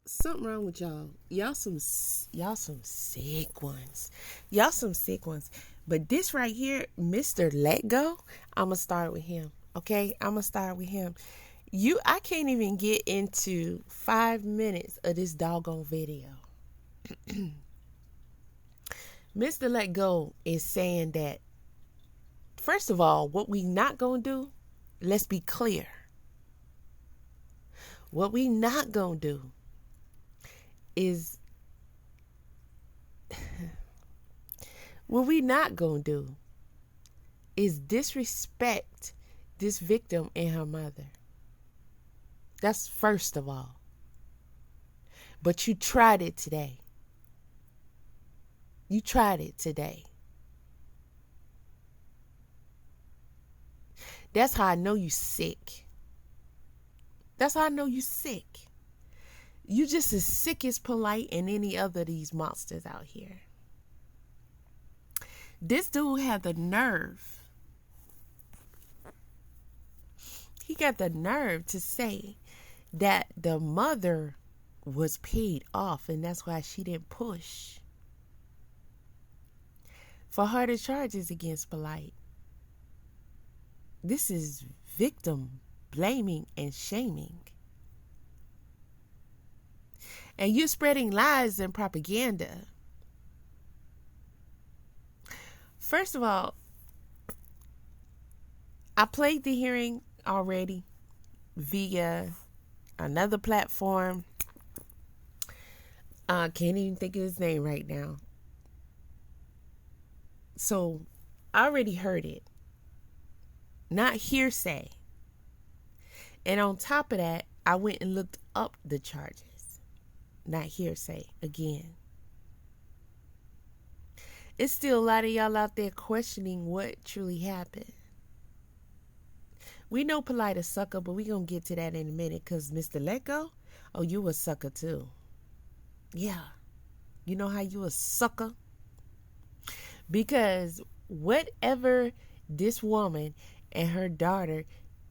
Something wrong with y'all. Y'all some sick ones. Y'all some sick ones. But this right here, Mr. Let Go, I'ma start with him. Okay? I'ma start with him. I can't even get into 5 minutes of this doggone video. Mr. Let Go is saying that, first of all, what we not gonna do, let's be clear. What we not gonna do is what we not gonna do is disrespect this victim and her mother. That's first of all. But you tried it today. You tried it today. That's how I know you sick. That's how I know you sick. You just as sick as Polight and any other of these monsters out here. This dude had the nerve. He got the nerve to say that the mother was paid off and that's why she didn't push for harder charges against Polight. This is victim blaming and shaming. And you're spreading lies and propaganda. First of all, I played the hearing already via another platform. I can't even think of his name right now. So I already heard it. Not hearsay. And on top of that, I went and looked up the charges. Not hearsay again. It's still a lot of y'all out there questioning what truly happened. We know Polight a sucker, but we gonna get to that in a minute because Mr. Let Go, oh, you a sucker too. Yeah. You know how you a sucker? Because whatever this woman and her daughter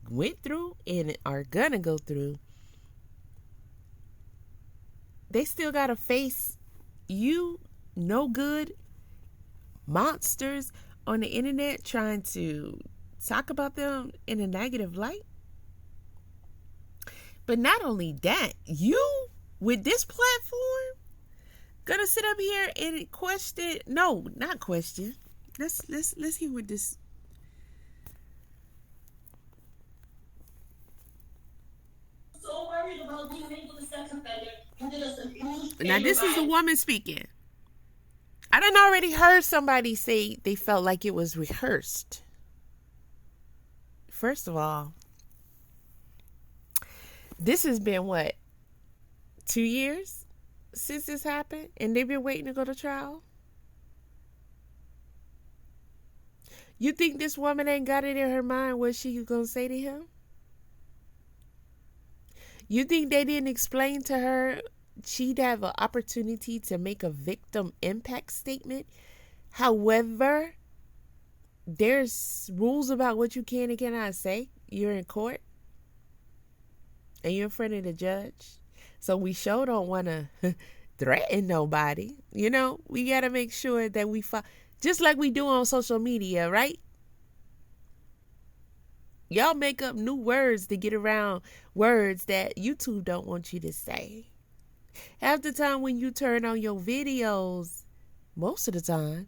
went through and are gonna go through, they still gotta face you no good monsters on the internet trying to talk about them in a negative light. But not only that, you with this platform gonna sit up here and question, no, not question. Let's hear what this. So worried about being able to sex offender. Now this is a woman speaking. I done already heard somebody say they felt like it was rehearsed. First of all, this has been what, 2 years since this happened, and they've been waiting to go to trial. You think this woman ain't got it in her mind what she gonna say to him? You think they didn't explain to her she'd have an opportunity to make a victim impact statement? However, there's rules about what you can and cannot say. You're in court and you're in front of the judge. So we sure don't want to threaten nobody. You know, we got to make sure that we just like we do on social media, right? Y'all make up new words to get around words that YouTube don't want you to say. Half the time when you turn on your videos, most of the time,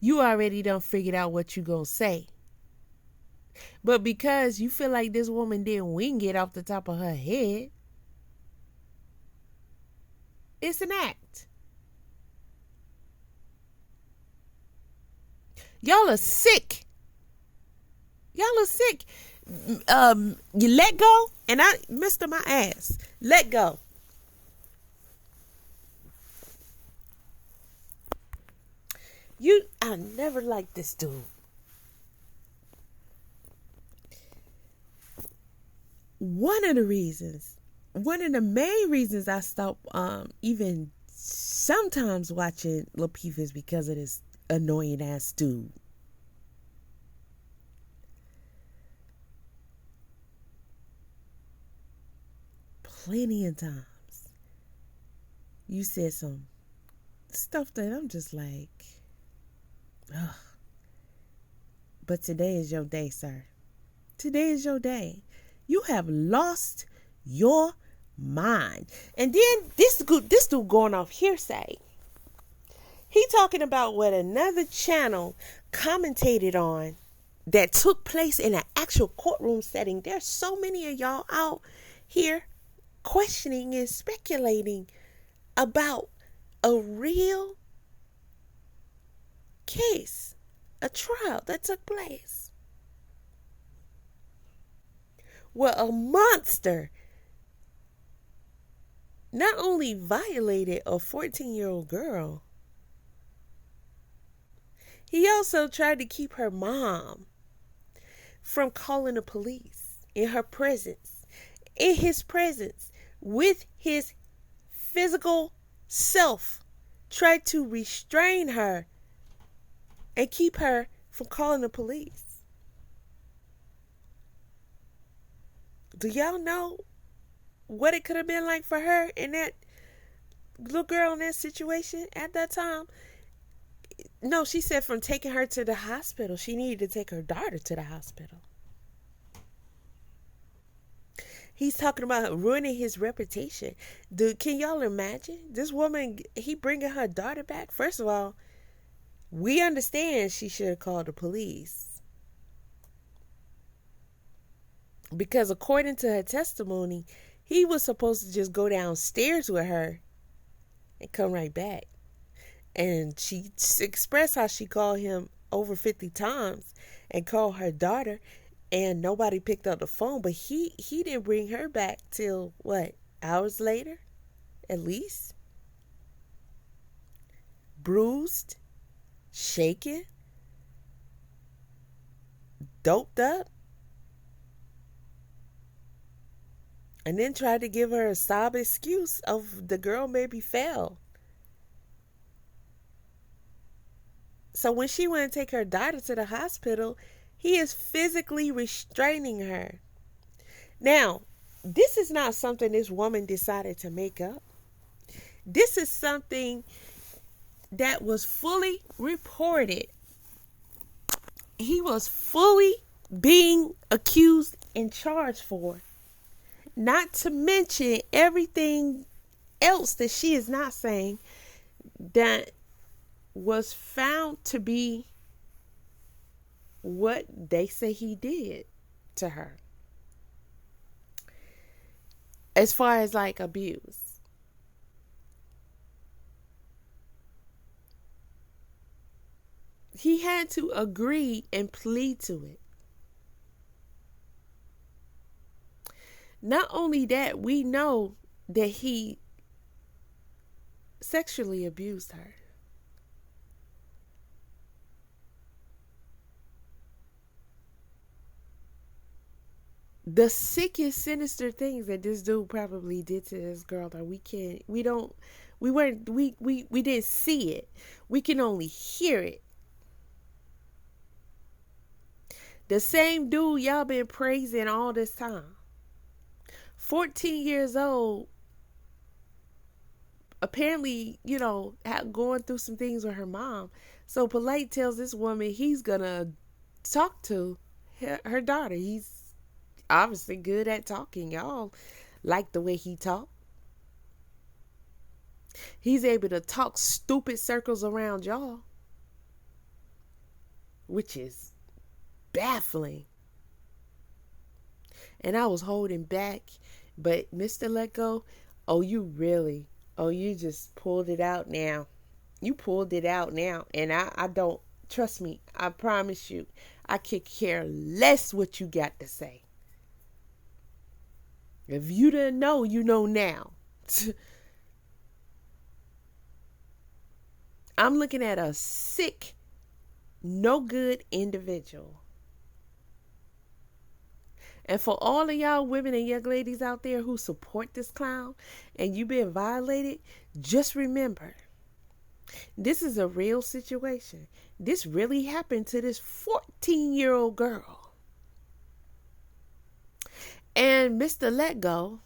you already done figured out what you gonna say. But because you feel like this woman didn't wing it off the top of her head, it's an act. Y'all are sick. Y'all are sick. You let go, and I missed my ass. Let go. I never liked this dude. One of the main reasons I stopped even sometimes watching Lil Peep is because of this annoying ass dude. Plenty of times you said some stuff that I'm just like, ugh. But today is your day, sir. Today is your day. You have lost your mind. And then this dude going off hearsay. He talking about what another channel commentated on that took place in an actual courtroom setting. There's so many of y'all out here questioning and speculating about a real case, a trial that took place. Well, a monster not only violated a 14-year-old girl, he also tried to keep her mom from calling the police in her presence, in his presence, with his physical self, tried to restrain her and keep her from calling the police. Do y'all know what it could have been like for her and that little girl in that situation at that time? No, she said from taking her to the hospital. She needed to take her daughter to the hospital. He's talking about ruining his reputation. Dude, can y'all imagine? This woman, he bringing her daughter back. First of all, we understand she should have called the police. Because according to her testimony, he was supposed to just go downstairs with her and come right back. And she expressed how she called him over 50 times and called her daughter, and nobody picked up the phone. But he didn't bring her back till, what, hours later? At least? Bruised, shaken, doped up, and then tried to give her a sob excuse of the girl maybe fell. So when she went to take her daughter to the hospital, he is physically restraining her. Now, this is not something this woman decided to make up. This is something that was fully reported. He was fully being accused and charged for. Not to mention everything else that she is not saying that was found to be what they say he did to her. As far as like abuse. He had to agree and plead to it. Not only that, we know that he sexually abused her. The sickest, sinister things that this dude probably did to this girl that we didn't see it. We can only hear it. The same dude y'all been praising all this time. 14 years old, apparently, going through some things with her mom. So Polight tells this woman he's gonna talk to her daughter. He's obviously good at talking. Y'all like the way he talk. He's able to talk stupid circles around y'all, which is baffling. And I was holding back, but Mr. Let Go, you just pulled it out now. You pulled it out now. And I don't, trust me, I promise you, I could care less what you got to say. If you didn't know, you know now. I'm looking at a sick, no good individual. And for all of y'all women and young ladies out there who support this clown and you've been violated, just remember, this is a real situation. This really happened to this 14-year-old girl. And Mr. Let Go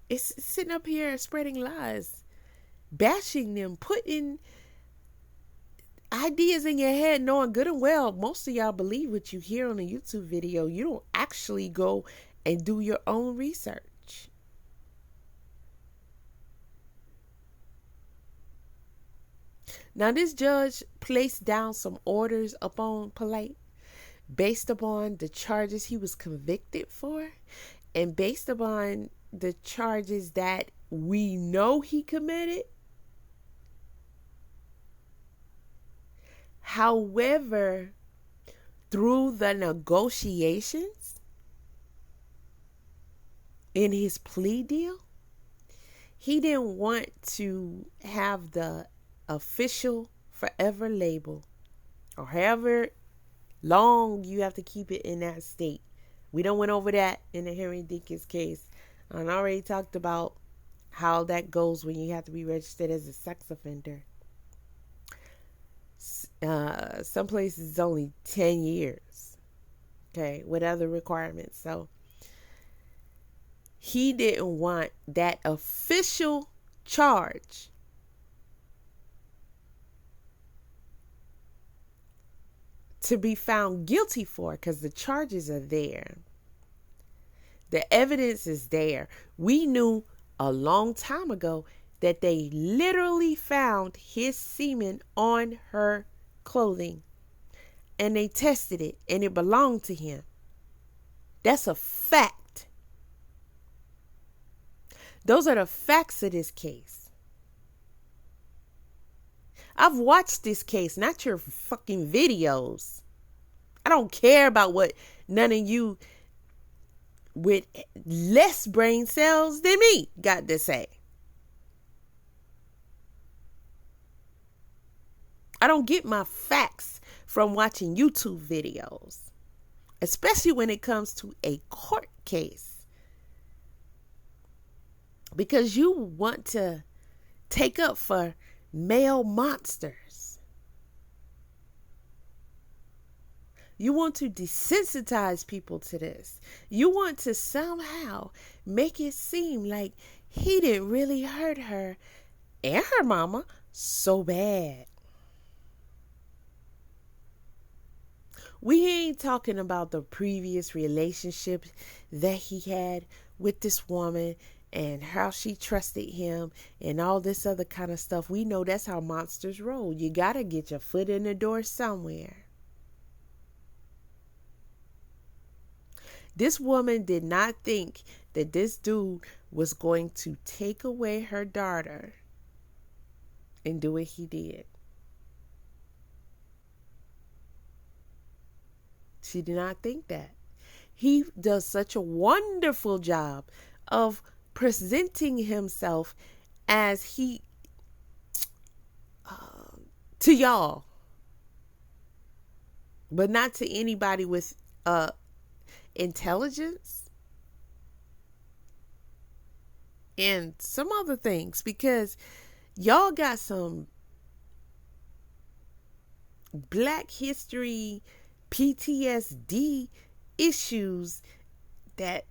It's sitting up here spreading lies, bashing them, putting ideas in your head, knowing good and well most of y'all believe what you hear on a YouTube video. You don't actually go and do your own research. Now, this judge placed down some orders upon Polight based upon the charges he was convicted for and based upon the charges that we know he committed. However, through the negotiations in his plea deal, he didn't want to have the official forever label, or however long you have to keep it in that state. We don't went over that in the Henry Dinkins case. I already talked about how that goes when you have to be registered as a sex offender. Some places it's only 10 years. Okay, with other requirements. So he didn't want that official charge to be found guilty for, because the charges are there. The evidence is there. We knew a long time ago that they literally found his semen on her clothing, and they tested it, and it belonged to him. That's a fact. Those are the facts of this case. I've watched this case, not your fucking videos. I don't care about what none of you with less brain cells than me got to say. I don't get my facts from watching YouTube videos, especially when it comes to a court case, because you want to take up for male monsters. You want to desensitize people to this. You want to somehow make it seem like he didn't really hurt her and her mama so bad. We ain't talking about the previous relationship that he had with this woman and how she trusted him and all this other kind of stuff. We know that's how monsters roll. You gotta get your foot in the door somewhere. This woman did not think that this dude was going to take away her daughter and do what he did. She did not think that. He does such a wonderful job of presenting himself as he to y'all, but not to anybody with intelligence and some other things, because y'all got some Black history PTSD issues that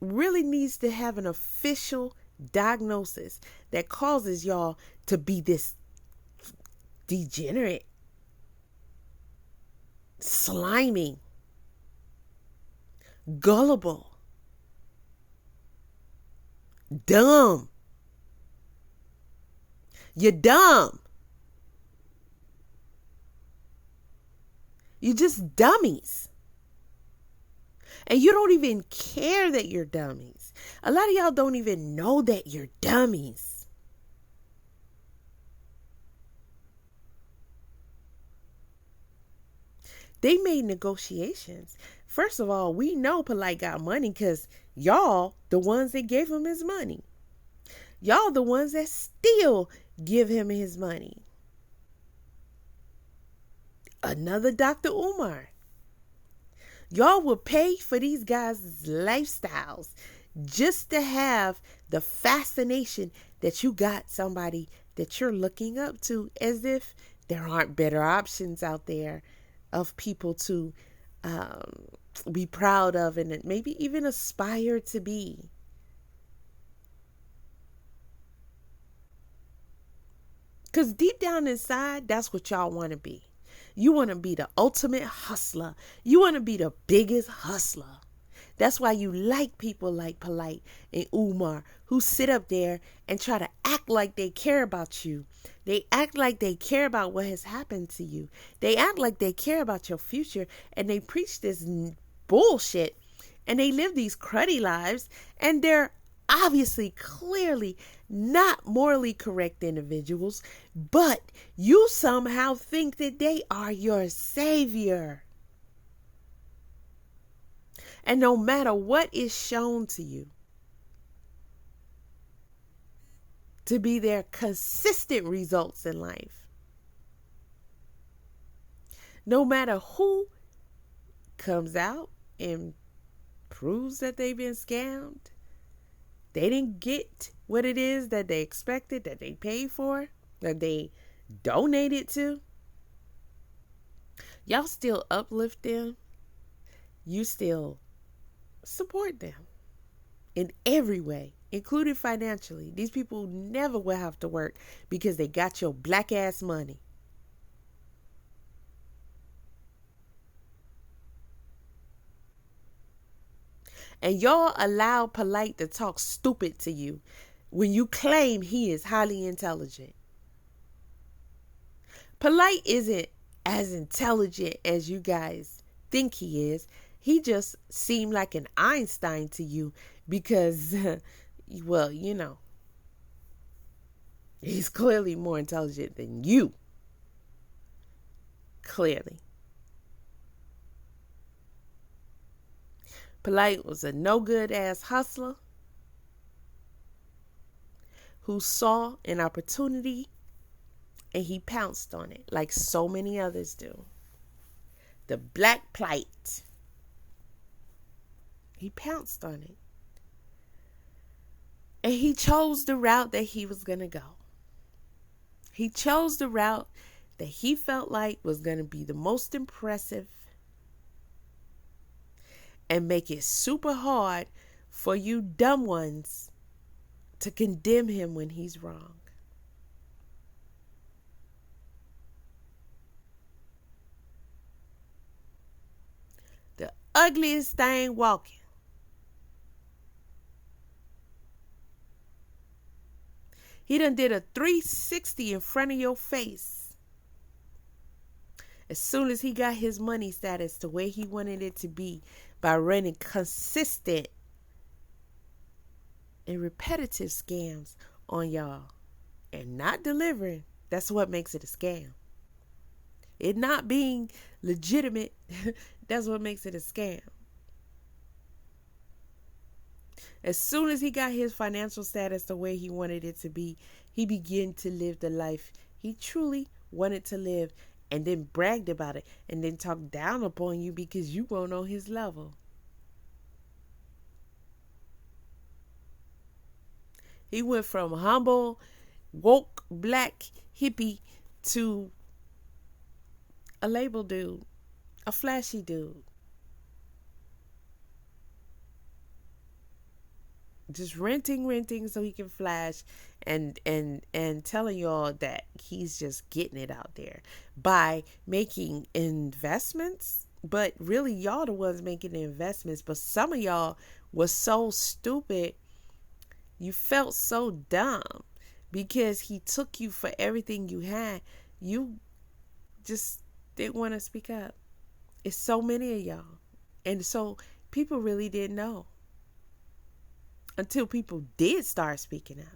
really needs to have an official diagnosis that causes y'all to be this degenerate, slimy, gullible, dumb. You're dumb. You're just dummies. And you don't even care that you're dummies. A lot of y'all don't even know that you're dummies. They made negotiations. First of all, we know Polight got money because y'all the ones that gave him his money. Y'all the ones that still give him his money. Another Dr. Umar. Y'all will pay for these guys' lifestyles just to have the fascination that you got somebody that you're looking up to, as if there aren't better options out there of people to be proud of and maybe even aspire to be. Because deep down inside, that's what y'all want to be. You want to be the ultimate hustler. You want to be the biggest hustler. That's why you like people like Polight and Umar, who sit up there and try to act like they care about you. They act like they care about what has happened to you. They act like they care about your future, and they preach this bullshit, and they live these cruddy lives, and they're obviously, clearly not morally correct individuals, but you somehow think that they are your savior. And no matter what is shown to you to be their consistent results in life, no matter who comes out and proves that they've been scammed, they didn't get what it is that they expected, that they paid for, that they donated to, y'all still uplift them. You still support them in every way, including financially. These people never will have to work because they got your black ass money. And y'all allow Polight to talk stupid to you when you claim he is highly intelligent. Polight isn't as intelligent as you guys think he is. He just seemed like an Einstein to you because, well, you know, he's clearly more intelligent than you. Clearly. Polight was a no-good ass hustler who saw an opportunity and he pounced on it like so many others do. The black plight. He pounced on it. And he chose the route that he was going to go. He chose the route that he felt like was going to be the most impressive and make it super hard for you dumb ones to condemn him when he's wrong. The ugliest thing walking. He done did a 360 in front of your face. As soon as he got his money status to where he wanted it to be by running consistent and repetitive scams on y'all and not delivering, that's what makes it a scam. It not being legitimate, that's what makes it a scam. As soon as he got his financial status the way he wanted it to be, he began to live the life he truly wanted to live, and then bragged about it and then talked down upon you because you weren't on his level. He went from humble, woke, black hippie to a label dude, a flashy dude. Just renting so he can flash and telling y'all that he's just getting it out there by making investments. But really, y'all the ones making the investments. But some of y'all was so stupid, you felt so dumb because he took you for everything you had. You just didn't want to speak up. It's so many of y'all. And so people really didn't know. Until people did start speaking out.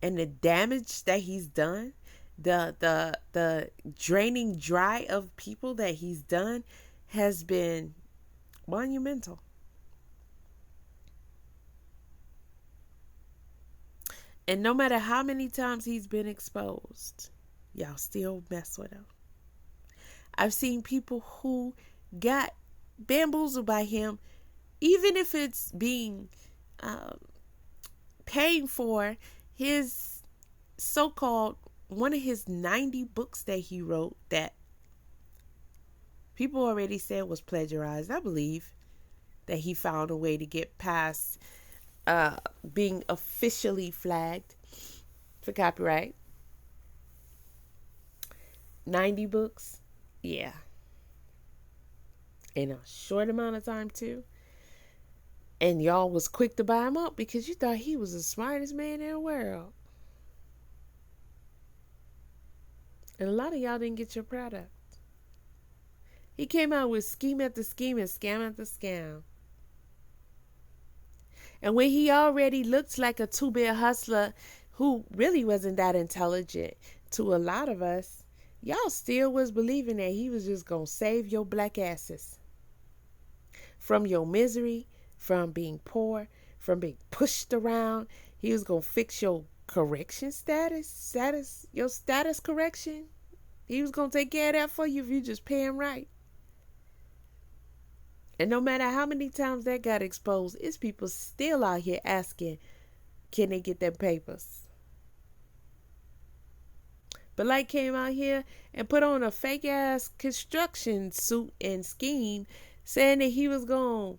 And the damage that he's done, the draining dry of people that he's done has been monumental. And no matter how many times he's been exposed, y'all still mess with him. I've seen people who got bamboozled by him, even if it's being paying for his so-called, one of his 90 books that he wrote that people already said was plagiarized. I believe that he found a way to get past being officially flagged. for copyright. 90 books. Yeah. In a short amount of time, too. And y'all was quick to buy him up because you thought he was the smartest man in the world. And a lot of y'all didn't get your product. He came out with scheme after scheme and scam after scam. And when he already looked like a two-bit hustler who really wasn't that intelligent to a lot of us, y'all still was believing that he was just going to save your black asses from your misery, from being poor, from being pushed around. He was going to fix your correction your status correction. He was going to take care of that for you if you just pay him right. And no matter how many times that got exposed, it's people still out here asking, can they get their papers? Polight came out here and put on a fake ass construction suit and scheme saying that he was going,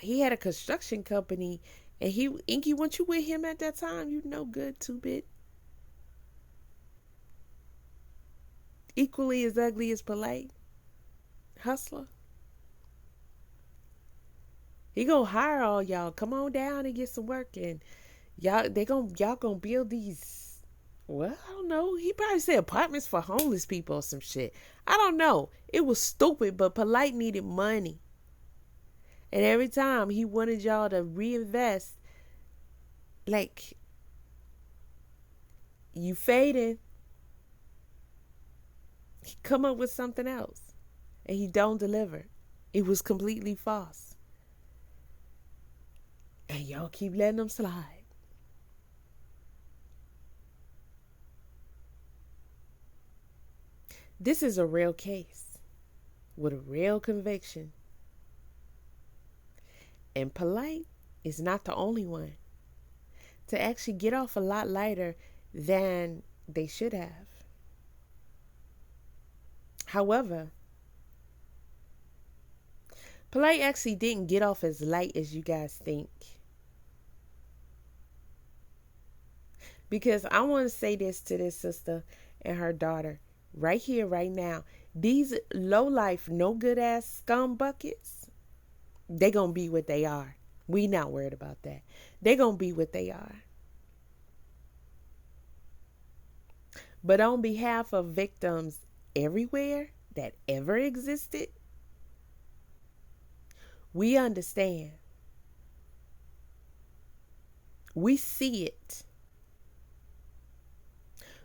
he had a construction company and Inky, weren't you with him at that time? You know good, 2-bit. Equally as ugly as Polight. Hustler. He gonna hire all y'all. Come on down and get some work, and y'all gonna build these. Well, I don't know. He probably said apartments for homeless people or some shit. I don't know. It was stupid, but Polight needed money, and every time he wanted y'all to reinvest, like you fading, he come up with something else, and he don't deliver. It was completely false. And y'all keep letting them slide. This is a real case with a real conviction. And Polight is not the only one to actually get off a lot lighter than they should have. However, Polight actually didn't get off as light as you guys think. Because I want to say this to this sister and her daughter right here, right now. These low-life, no good-ass scum buckets, they going to be what they are. We not worried about that. They going to be what they are. But on behalf of victims everywhere that ever existed, we understand. We see it.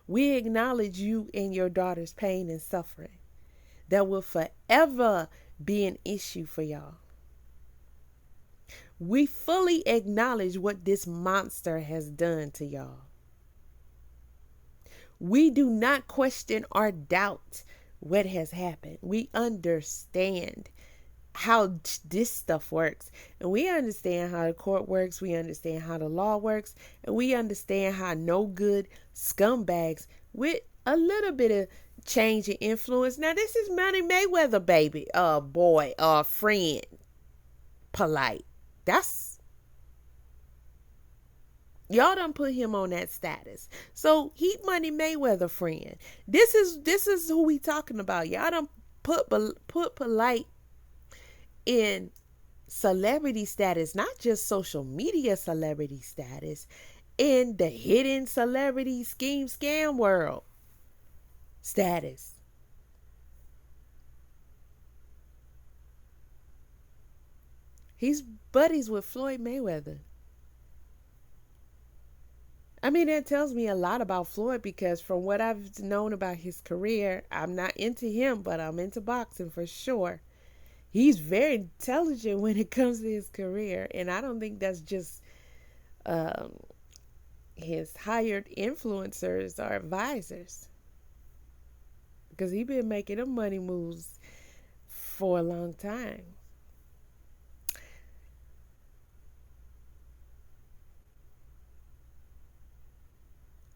We acknowledge you and your daughter's pain and suffering that will forever be an issue for y'all. We fully acknowledge what this monster has done to y'all. We do not question or doubt what has happened. We understand how this stuff works, and we understand how the court works. We understand how the law works, and we understand how no good scumbags with a little bit of change and influence. Now, this is Money Mayweather, baby, boy, friend, Polight. That's y'all done put him on that status, so he Money Mayweather friend. This is who we talking about. Y'all done put Polight in celebrity status, not just social media celebrity status, in the hidden celebrity scheme scam world status. He's buddies with Floyd Mayweather. I mean, that tells me a lot about Floyd, because from what I've known about his career, I'm not into him, but I'm into boxing for sure. He's very intelligent when it comes to his career. And I don't think that's just his hired influencers or advisors, because he's been making them money moves for a long time.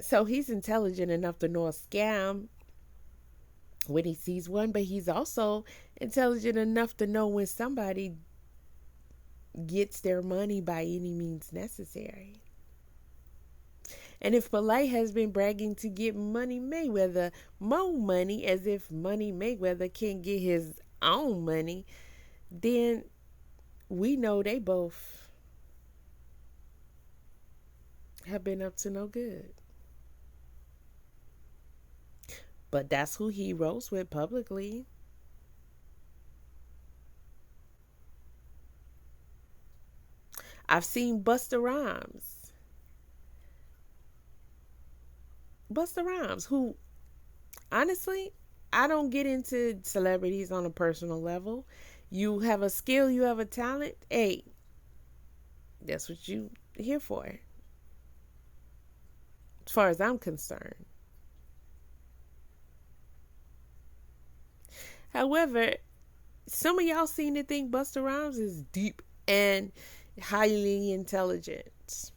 So he's intelligent enough to know a scam when he sees one, but he's also intelligent enough to know when somebody gets their money by any means necessary. And if Polight has been bragging to get Money Mayweather more money, as if Money Mayweather can't get his own money, then we know they both have been up to no good. But that's who he rolls with publicly. I've seen Busta Rhymes. Busta Rhymes, who honestly, I don't get into celebrities on a personal level. You have a skill, you have a talent. Hey, that's what you here for. As far as I'm concerned. However, some of y'all seem to think Busta Rhymes is deep and highly intelligent.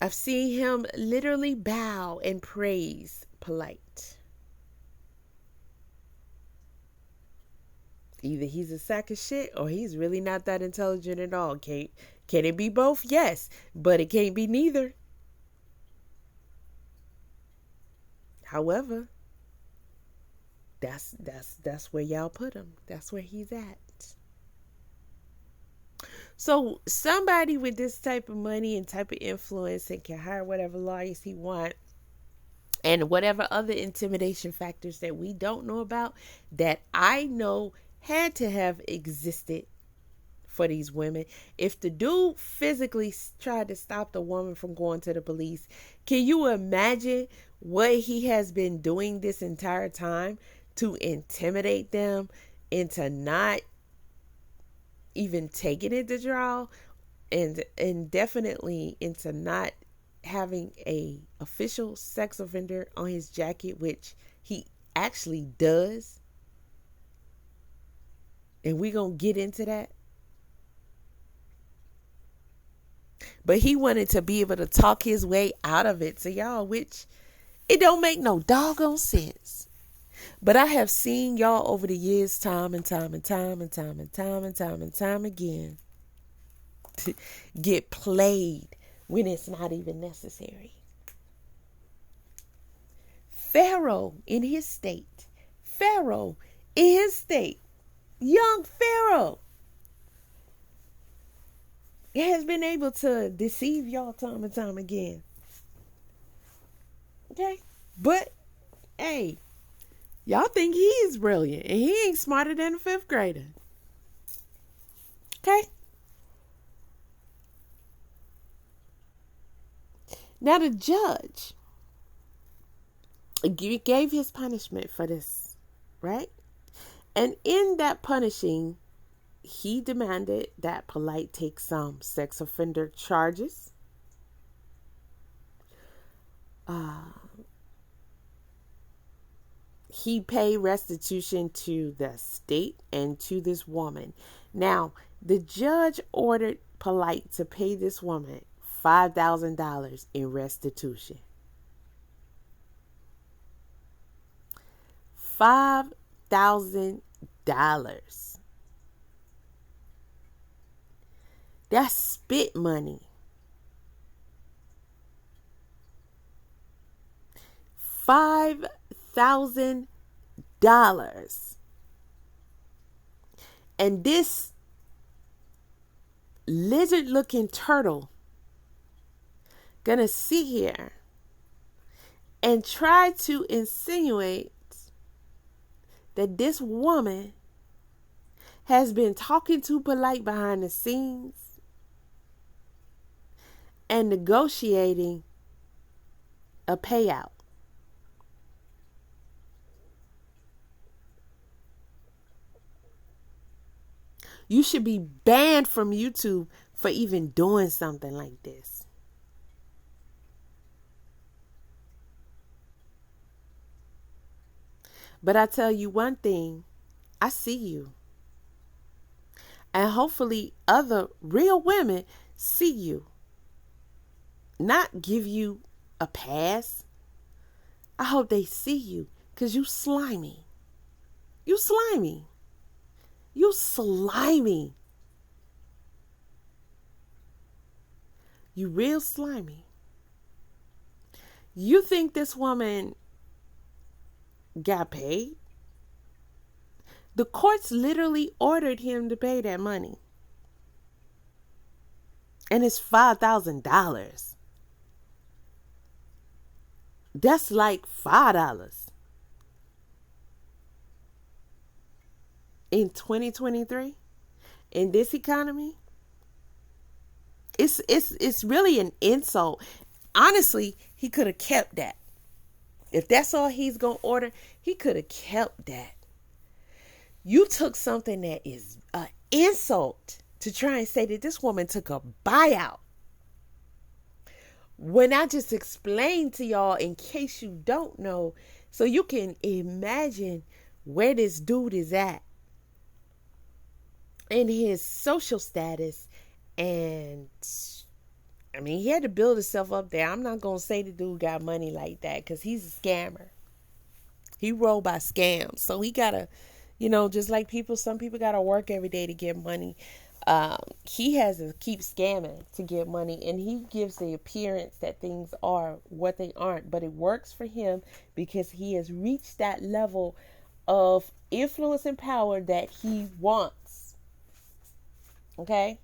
I've seen him literally bow and praise Polight. Either he's a sack of shit or he's really not that intelligent at all. Can it be both? Yes, but it can't be neither. However, that's where y'all put him. That's where he's at. So somebody with this type of money and type of influence and can hire whatever lawyers he wants and whatever other intimidation factors that we don't know about, that I know had to have existed for these women. If the dude physically tried to stop the woman from going to the police, can you imagine what he has been doing this entire time to intimidate them into not even taking it to trial, and definitely into not having a official sex offender on his jacket, which he actually does. And we gonna get into that. But he wanted to be able to talk his way out of it to y'all, which it don't make no doggone sense. But I have seen y'all over the years, time and time again, get played when it's not even necessary. Pharaoh in his state, young Pharaoh, has been able to deceive y'all time and time again. Okay? But, hey, y'all think he's brilliant, and he ain't smarter than a 5th grader. Okay? Now the judge gave his punishment for this, right? And in that punishing, he demanded that Polight take some sex offender charges. He paid restitution to the state and to this woman. Now, the judge ordered Polight to pay this woman $5,000 in restitution. $5,000. That's spit money. $5,000. And this lizard-looking turtle gonna sit here and try to insinuate that this woman has been talking to Polight behind the scenes and negotiating a payout. You should be banned from YouTube for even doing something like this. But I tell you one thing, I see you. And hopefully other real women see you. Not give you a pass. I hope they see you, because you slimy. You slimy. You slimy. You real slimy. You think this woman got paid? The courts literally ordered him to pay that money. And it's $5,000. That's like $5 in 2023 in this economy. It's really an insult. Honestly, he could have kept that. If that's all he's gonna order, he could have kept that. You took something that is an insult to try and say that this woman took a buyout. When I just explained to y'all, in case you don't know, so you can imagine where this dude is at in his social status. And I mean, he had to build himself up there. I'm not going to say the dude got money like that, because he's a scammer. He rolled by scams. So he got to, just like some people got to work every day to get money. He has to keep scamming to get money, and he gives the appearance that things are what they aren't, but it works for him because he has reached that level of influence and power that he wants. Okay?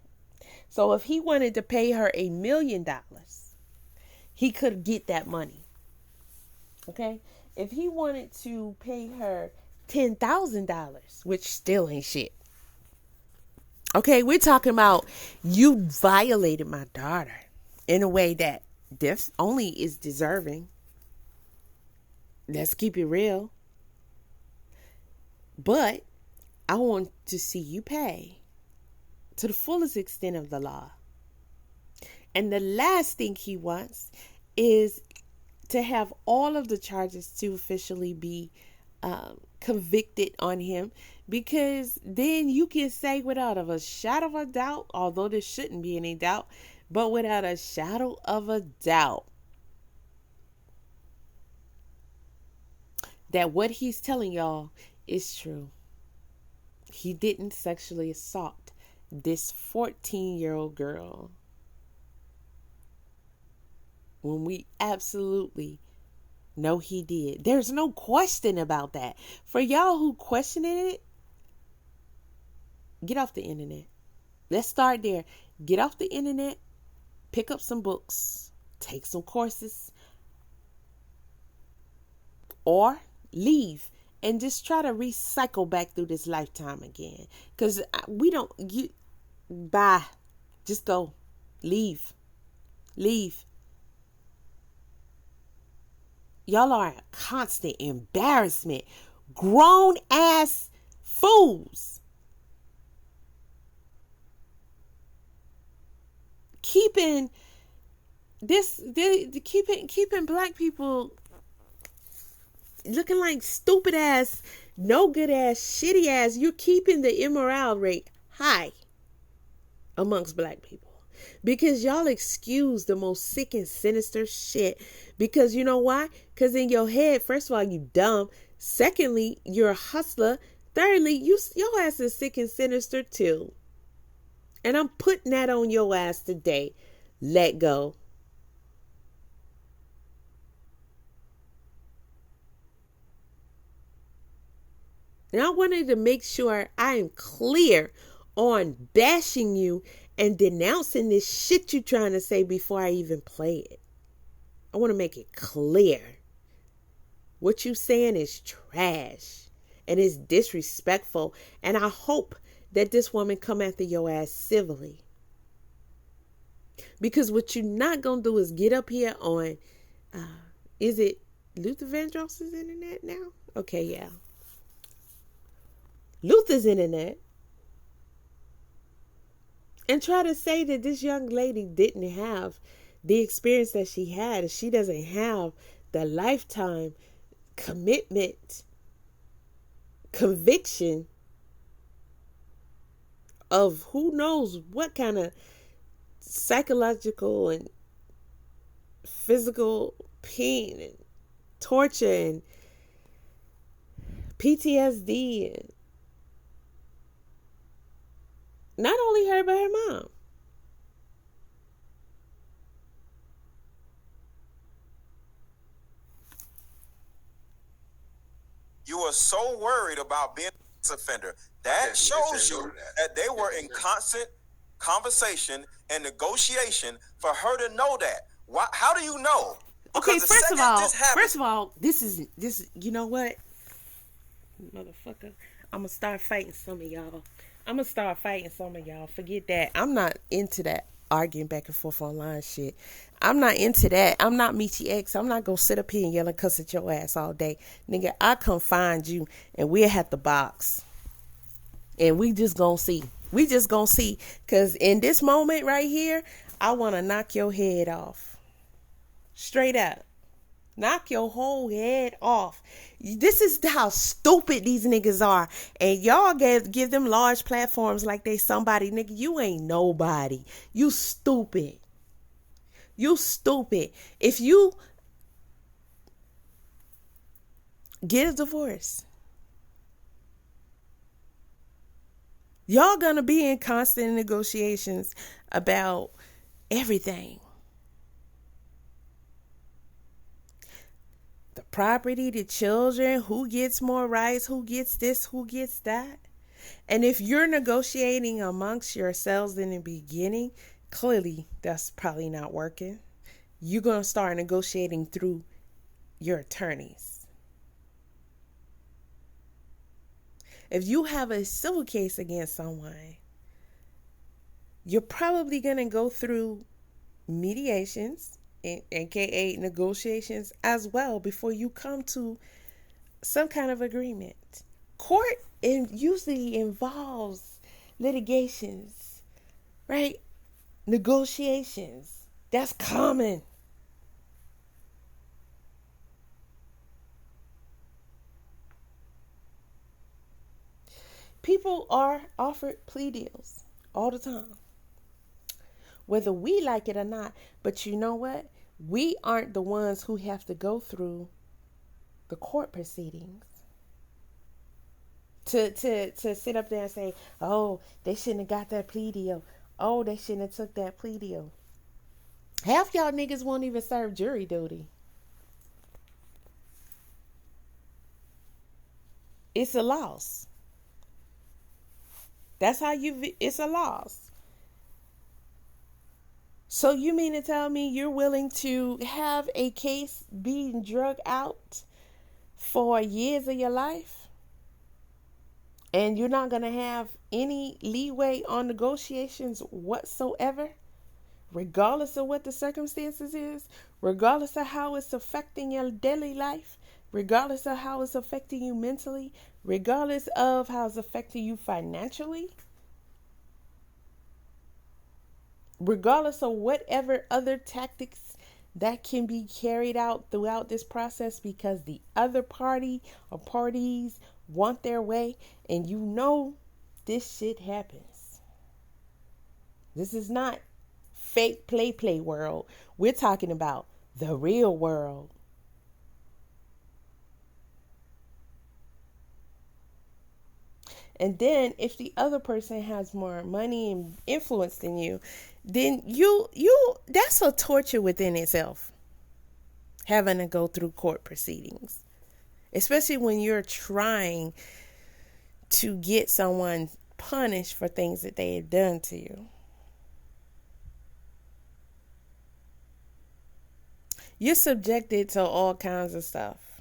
So if he wanted to pay her $1 million, he could get that money. Okay? If he wanted to pay her $10,000, which still ain't shit. Okay, we're talking about you violated my daughter in a way that this only is deserving. Let's keep it real. But I want to see you pay to the fullest extent of the law. And the last thing he wants is to have all of the charges to officially be convicted on him, because then you can say without a shadow of a doubt, although there shouldn't be any doubt, but without a shadow of a doubt, that what he's telling y'all is true. He didn't sexually assault this 14-year-old girl, when we absolutely know he did. There's no question about that. For y'all who questioning it, get off the internet. Let's start there. Get off the internet, pick up some books, take some courses, or leave and just try to recycle back through this lifetime again. Because bye. Just go. Leave. Y'all are a constant embarrassment. Grown ass fools. Keeping black people looking like stupid ass, no good ass, shitty ass. You're keeping the immoral rate high amongst black people. Because y'all excuse the most sick and sinister shit. Because you know why? Because in your head, first of all, you dumb. Secondly, you're a hustler. Thirdly, your ass is sick and sinister too. And I'm putting that on your ass today. Let go. And I wanted to make sure I am clear on bashing you and denouncing this shit you're trying to say before I even play it. I want to make it clear. What you saying is trash and is disrespectful. And I hope that this woman come after your ass civilly. Because what you're not going to do is get up here on, is it Luther Vandross's internet now? Okay, yeah. Luther's internet. And try to say that this young lady didn't have the experience that she had. She doesn't have the lifetime commitment, conviction of who knows what kind of psychological and physical pain and torture and PTSD. And not only her, but her mom. You were so worried about being an offender. That shows you that they were in constant conversation and negotiation for her to know that. Why? How do you know? Okay, first of all, this is you know what, motherfucker, I'm gonna start fighting some of y'all. Forget that. I'm not into that arguing back and forth online shit. I'm not into that. I'm not TChEs. I'm not gonna sit up here and yell and cuss at your ass all day. Nigga, I come find you and we'll have to box. And we just gonna see. Cause in this moment right here, I wanna knock your head off. Straight up. Knock your whole head off. This is how stupid these niggas are. And y'all give them large platforms like they somebody. Nigga, you ain't nobody. You stupid. If you get a divorce, y'all gonna be in constant negotiations about everything. The property, the children, who gets more rights, who gets this, who gets that. And if you're negotiating amongst yourselves in the beginning, clearly that's probably not working. You're going to start negotiating through your attorneys. If you have a civil case against someone, you're probably going to go through mediations, aka negotiations, as well before you come to some kind of agreement. Court usually involves litigations, right? Negotiations. That's common. People are offered plea deals all the time, whether we like it or not. But you know what? We aren't the ones who have to go through the court proceedings to sit up there and say, oh, they shouldn't have got that plea deal. Oh, they shouldn't have took that plea deal. Half y'all niggas won't even serve jury duty. It's a loss. That's how it's a loss. So you mean to tell me you're willing to have a case being drug out for years of your life? And you're not going to have any leeway on negotiations whatsoever? Regardless of what the circumstances is? Regardless of how it's affecting your daily life? Regardless of how it's affecting you mentally? Regardless of how it's affecting you financially? Regardless of whatever other tactics that can be carried out throughout this process, because the other party or parties want their way, and you know this shit happens. This is not fake play world. We're talking about the real world. And then if the other person has more money and influence than you, then you that's a torture within itself, having to go through court proceedings, especially when you're trying to get someone punished for things that they have done to you. You're subjected to all kinds of stuff.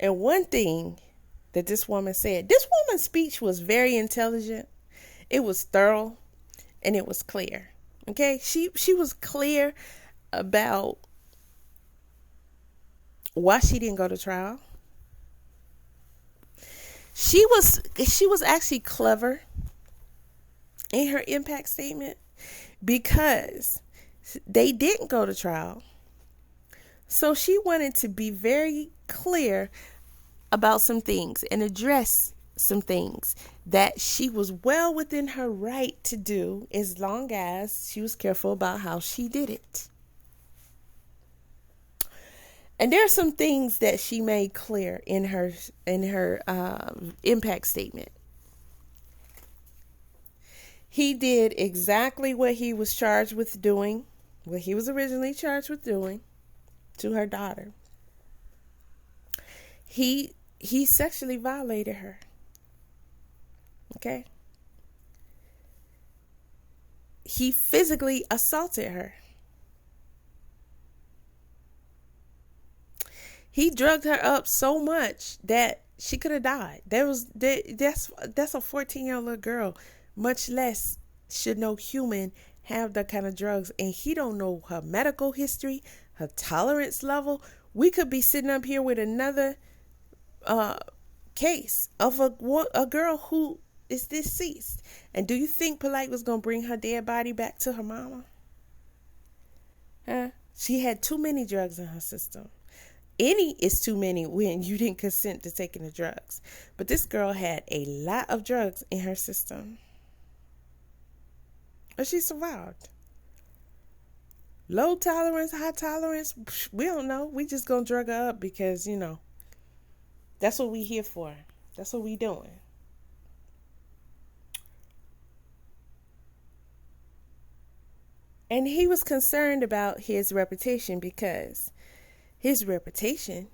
And one thing that this woman's speech was very intelligent. It was thorough and it was clear. Okay? She was clear about why she didn't go to trial. She was actually clever in her impact statement, because they didn't go to trial. So she wanted to be very clear about some things and address some things that she was well within her right to do, as long as she was careful about how she did it. And there are some things that she made clear in her impact statement. He did exactly what he was charged with doing, what he was originally charged with doing to her daughter. He sexually violated her. Okay? He physically assaulted her. He drugged her up so much that she could have died. That's a 14-year-old little girl, much less should no human have that kind of drugs, and he don't know her medical history, her tolerance level. We could be sitting up here with another case of a girl who is deceased. And do you think Polight was going to bring her dead body back to her mama? Huh? She had too many drugs in her system. Any is too many when you didn't consent to taking the drugs. But this girl had a lot of drugs in her system. But she survived. Low tolerance, high tolerance, we don't know. We just gonna drug her up because, that's what we here for. That's what we doing. And he was concerned about his reputation because his reputation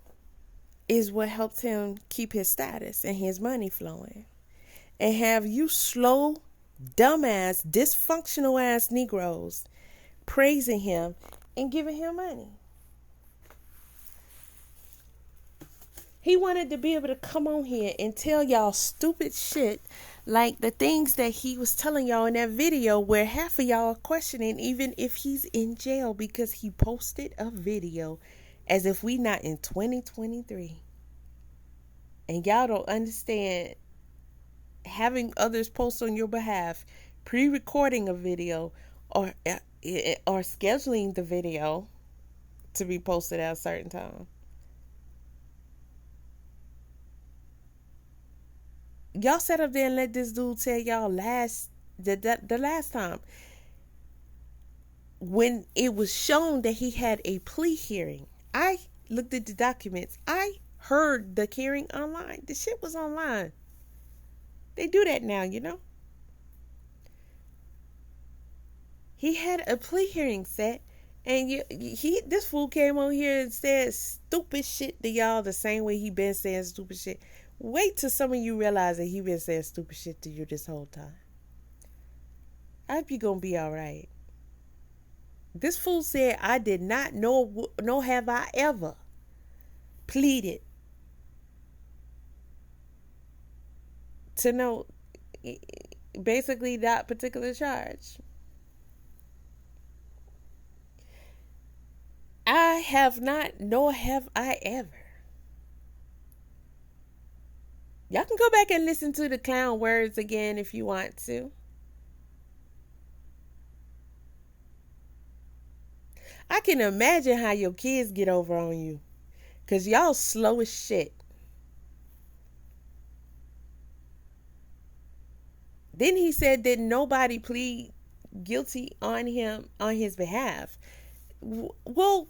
is what helped him keep his status and his money flowing. And have you slow, dumbass, dysfunctional ass Negroes praising him and giving him money. He wanted to be able to come on here and tell y'all stupid shit like the things that he was telling y'all in that video where half of y'all are questioning even if he's in jail because he posted a video as if we not in 2023. And y'all don't understand having others post on your behalf, pre-recording a video or scheduling the video to be posted at a certain time. Y'all sat up there and let this dude tell y'all the last time when it was shown that he had a plea hearing. I looked at the documents. I heard the hearing online. The shit was online. They do that now, He had a plea hearing set, and this fool came on here and said stupid shit to y'all the same way he been saying stupid shit. Wait till some of you realize that he been saying stupid shit to you this whole time. I hope you gonna be all right. This fool said, I did not know, nor have I ever pleaded to know basically that particular charge. I have not, nor have I ever. Y'all can go back and listen to the clown words again if you want to. I can imagine how your kids get over on you. Because y'all slow as shit. Then he said that nobody plead guilty on his behalf. Well,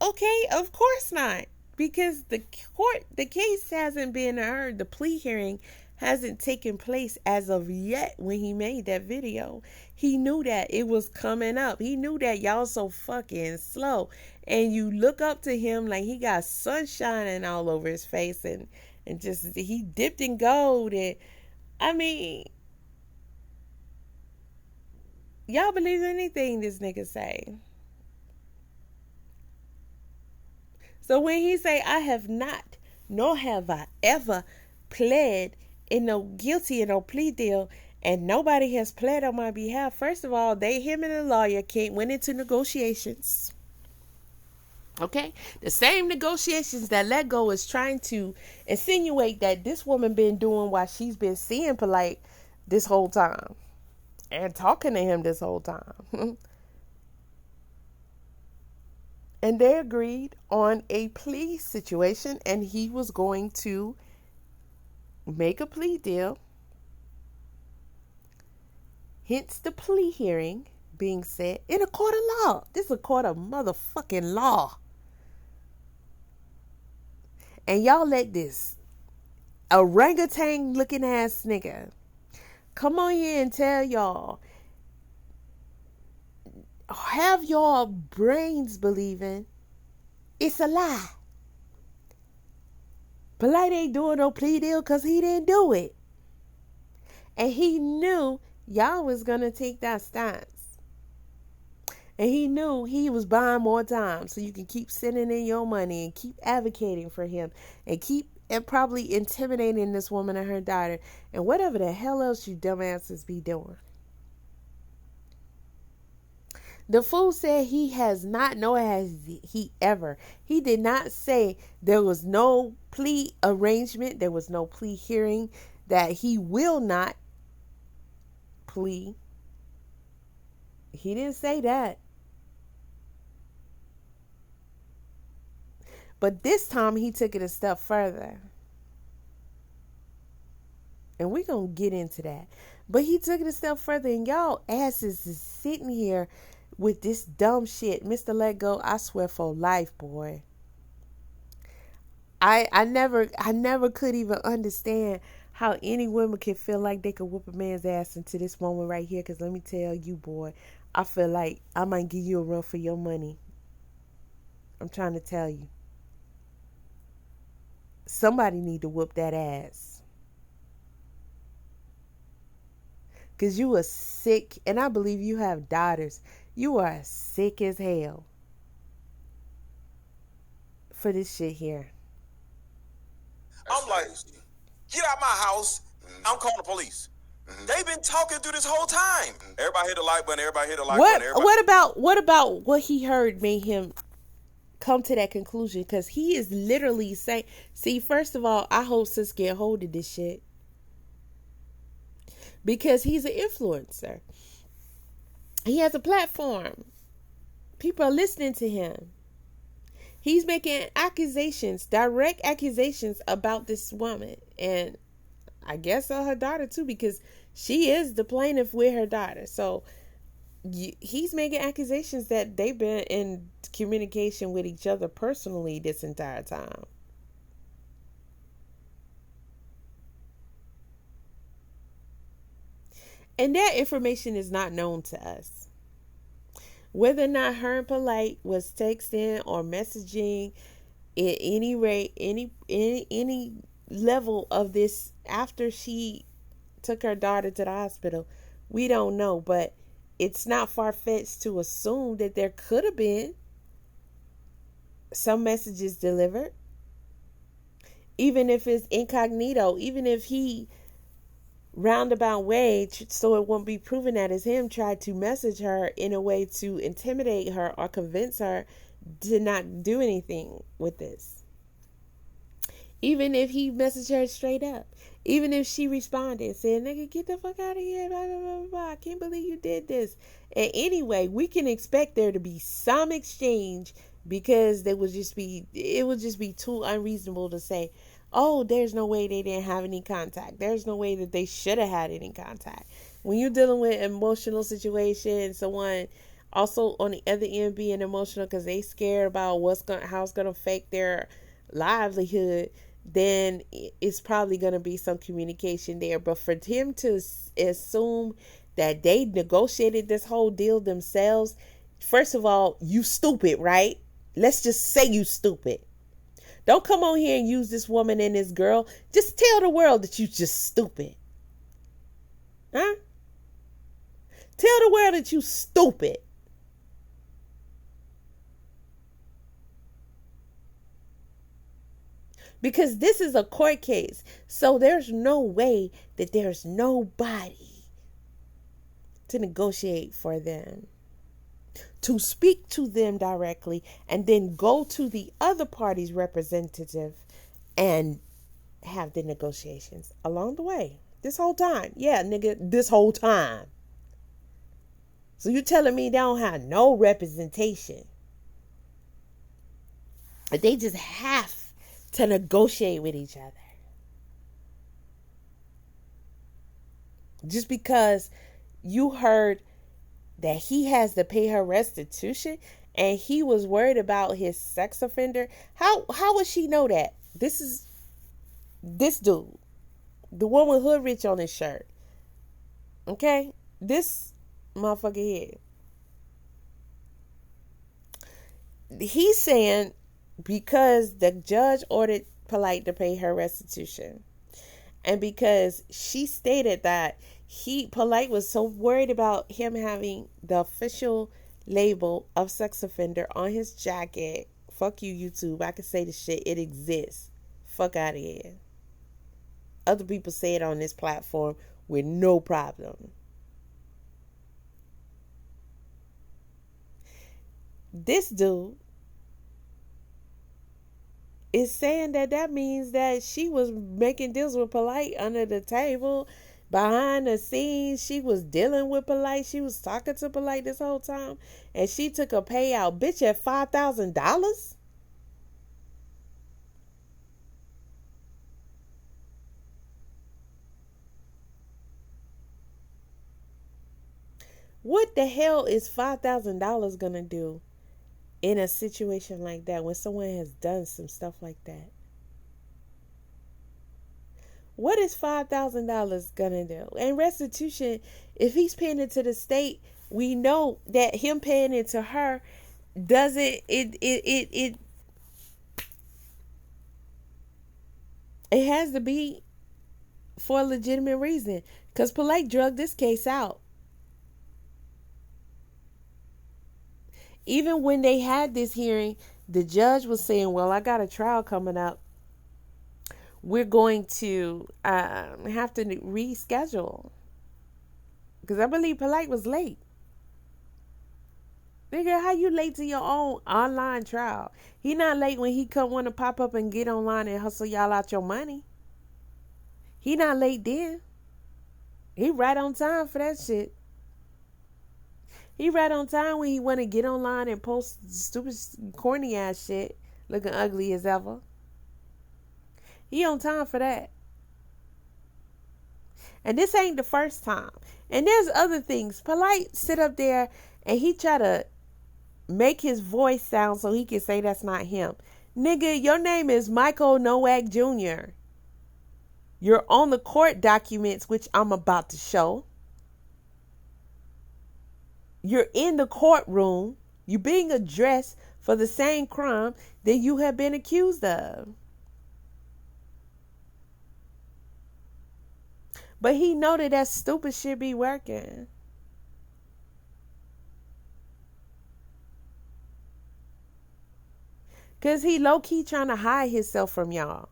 okay, of course not. Because the case hasn't been heard. The plea hearing hasn't taken place as of yet when he made that video. He knew that it was coming up. He knew that y'all so fucking slow. And you look up to him like he got sun shining all over his face and just he dipped in gold. And I mean, y'all believe anything this nigga say. So when he say, I have not, nor have I ever pled in no guilty in no plea deal, and nobody has pled on my behalf, first of all, him and the lawyer went into negotiations. Okay? The same negotiations that Lego is trying to insinuate that this woman been doing while she's been seeing Polight this whole time. And talking to him this whole time. And they agreed on a plea situation, and he was going to make a plea deal. Hence the plea hearing being set in a court of law. This is a court of motherfucking law. And y'all let this orangutan looking ass nigga come on here and tell y'all, have your brains believing it's a lie. Polight ain't doing no plea deal because he didn't do it. And he knew y'all was going to take that stance. And he knew he was buying more time so you can keep sending in your money and keep advocating for him and keep and probably intimidating this woman and her daughter and whatever the hell else you dumbasses be doing. The fool said he has not, nor has he ever. He did not say there was no plea arrangement, there was no plea hearing, that he will not plea. He didn't say that. But this time he took it a step further. And we're going to get into that. But he took it a step further, and y'all asses is sitting here with this dumb shit. Mr. Let Go, I swear for life, boy. I never could even understand how any woman can feel like they could whoop a man's ass into this moment right here. Because let me tell you, boy, I feel like I might give you a run for your money. I'm trying to tell you. Somebody need to whoop that ass. Because you are sick, and I believe you have daughters. You are sick as hell for this shit here. I'm like, get out my house. I'm calling the police. They've been talking through this whole time. Everybody hit the like button. Everybody hit the like button. What about what he heard made him come to that conclusion? Because he is literally saying, see, first of all, I hope sis get hold of this shit. Because he's an influencer. He has a platform. People are listening to him. He's making accusations, direct accusations about this woman. And I guess her daughter too, because she is the plaintiff with her daughter. So he's making accusations that they've been in communication with each other personally this entire time. And that information is not known to us. Whether or not her and Polight was texting or messaging at any rate, any level of this after she took her daughter to the hospital, we don't know. But it's not far-fetched to assume that there could have been some messages delivered. Even if it's incognito, even if he roundabout way, so it won't be proven that it's him, tried to message her in a way to intimidate her or convince her to not do anything with this. Even if he messaged her straight up, even if she responded and said, nigga, get the fuck out of here, blah, blah, blah, blah, I can't believe you did this. And anyway, we can expect there to be some exchange, because it would just be too unreasonable to say, oh, there's no way they didn't have any contact. There's no way that they should have had any contact. When you're dealing with emotional situations, someone also on the other end being emotional because they scared about how it's going to affect their livelihood, then it's probably going to be some communication there. But for him to assume that they negotiated this whole deal themselves, first of all, you stupid, right? Let's just say you stupid. Don't come on here and use this woman and this girl. Just tell the world that you just stupid. Huh? Tell the world that you stupid. Because this is a court case. So there's no way that there's nobody to negotiate for them, to speak to them directly, and then go to the other party's representative and have the negotiations along the way. This whole time. Yeah, nigga, this whole time. So you telling me they don't have no representation? They just have to negotiate with each other. Just because you heard that he has to pay her restitution and he was worried about his sex offender. How would she know that? This is this dude, the one with Hood Rich on his shirt. Okay? This motherfucker here. He's saying because the judge ordered Polight to pay her restitution. And because she stated that Polight was so worried about him having the official label of sex offender on his jacket. Fuck you, YouTube. I can say the shit. It exists. Fuck out of here. Other people say it on this platform with no problem. This dude is saying that means that she was making deals with Polight under the table, behind the scenes. She was dealing with Polight. She was talking to Polight this whole time, and she took a payout, bitch, at $5,000. What the hell is $5,000 gonna do in a situation like that when someone has done some stuff like that? What is $5,000 gonna do? And restitution, if he's paying it to the state, we know that him paying it to her doesn't it has to be for a legitimate reason, because Polight drugged this case out. Even when they had this hearing, the judge was saying, well, I got a trial coming up. We're going to have to reschedule. Because I believe Polight was late. Nigga, how you late to your own online trial? He not late when he want to pop up and get online and hustle y'all out your money. He not late then. He right on time for that shit. He right on time when he want to get online and post stupid, corny ass shit, looking ugly as ever. He on time for that. And this ain't the first time. And there's other things. Polight sit up there and he try to make his voice sound so he can say that's not him. Nigga, your name is Michael Nowak Jr. You're on the court documents, which I'm about to show. You're in the courtroom. You're being addressed for the same crime that you have been accused of. But he know that stupid shit be working. Because he low-key trying to hide himself from y'all.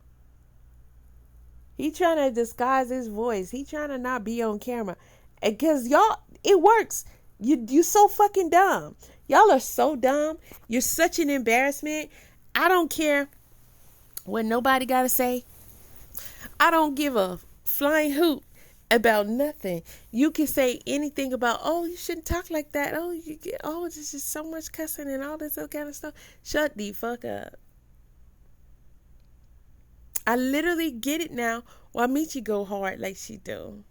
He trying to disguise his voice. He trying to not be on camera. And because y'all, it works. You so fucking dumb. Y'all are so dumb. You're such an embarrassment. I don't care what nobody got to say. I don't give a flying hoot about nothing. You can say anything about, oh, you shouldn't talk like that. Oh, there's just so much cussing and all this other kind of stuff. Shut the fuck up. I literally get it now why Michi go hard like she do.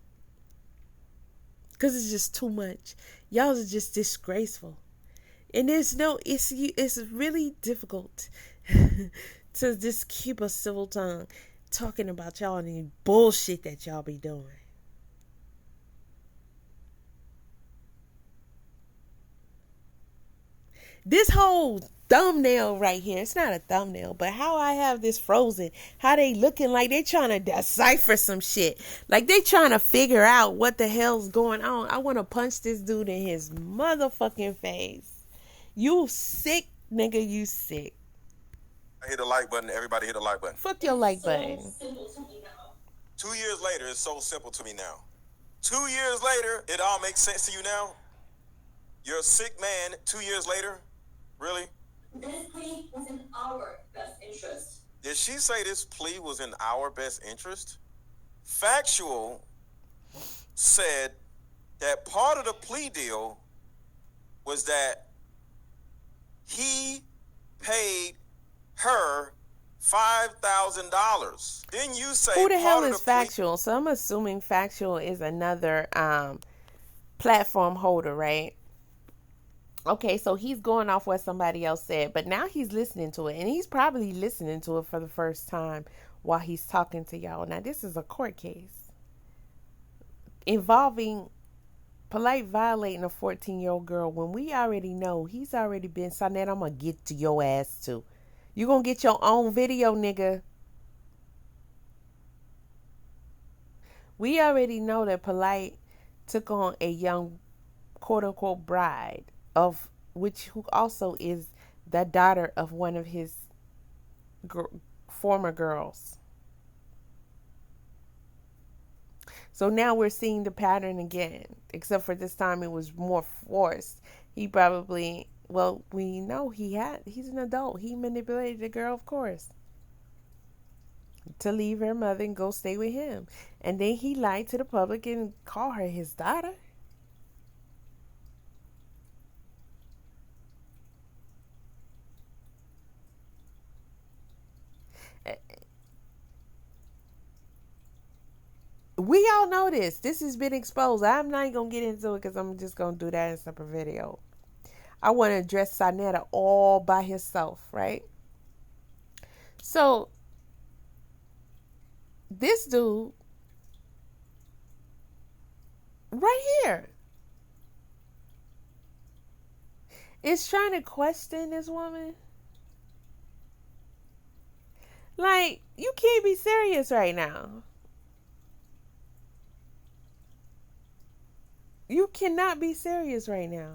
Because it's just too much. Y'all are just disgraceful. And it's really difficult to just keep a civil tongue talking about y'all and the bullshit that y'all be doing. This whole thumbnail right here, it's not a thumbnail, but how I have this frozen, how they looking like they trying to decipher some shit. Like they trying to figure out what the hell's going on. I want to punch this dude in his motherfucking face. You sick, nigga, you sick. I hit the like button. Everybody hit the like button. Fuck your like button. Simple to me now. 2 years later, it's so simple to me now. 2 years later, it all makes sense to you now? You're a sick man 2 years later? Really? This plea was in our best interest. Did she say this plea was in our best interest? Factual said that part of the plea deal was that he paid her $5,000. Didn't you say who the hell is Factual? So I'm assuming Factual is another platform holder, right? Okay, so he's going off what somebody else said, but now he's listening to it, and he's probably listening to it for the first time while he's talking to y'all. Now, this is a court case involving Polight violating a 14-year-old girl when we already know he's already been, Sonette, I'm going to get to your ass too. You going to get your own video, nigga. We already know that Polight took on a young quote unquote bride of which who also is the daughter of one of his former girls. So now we're seeing the pattern again, except for this time it was more forced. He probably, well, we know he's an adult. He manipulated the girl, of course, to leave her mother and go stay with him. And then he lied to the public and called her his daughter. We all know this. This has been exposed. I'm not even going to get into it because I'm just going to do that in a separate video. I want to address Sonetta all by herself, right? So, this dude, right here, is trying to question this woman. Like, you can't be serious right now. You cannot be serious right now.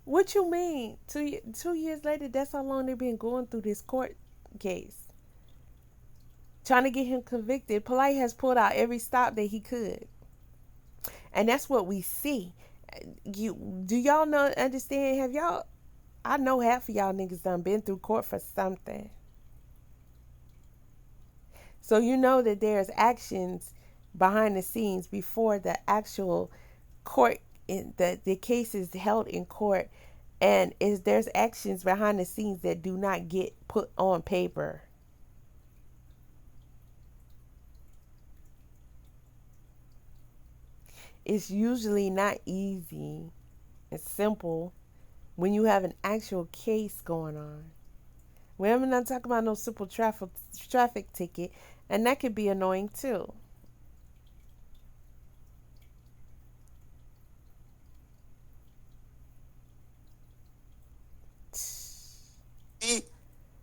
What you mean? 2 years later, that's how long they've been going through this court case. Trying to get him convicted. Polight has pulled out every stop that he could. And that's what we see. Do y'all understand? Have y'all, I know half of y'all niggas done been through court for something. So you know that there's actions behind the scenes before the actual court, the case is held in court, and there's actions behind the scenes that do not get put on paper. It's usually not easy and simple when you have an actual case going on. We're not talking about no simple traffic ticket, and that could be annoying too.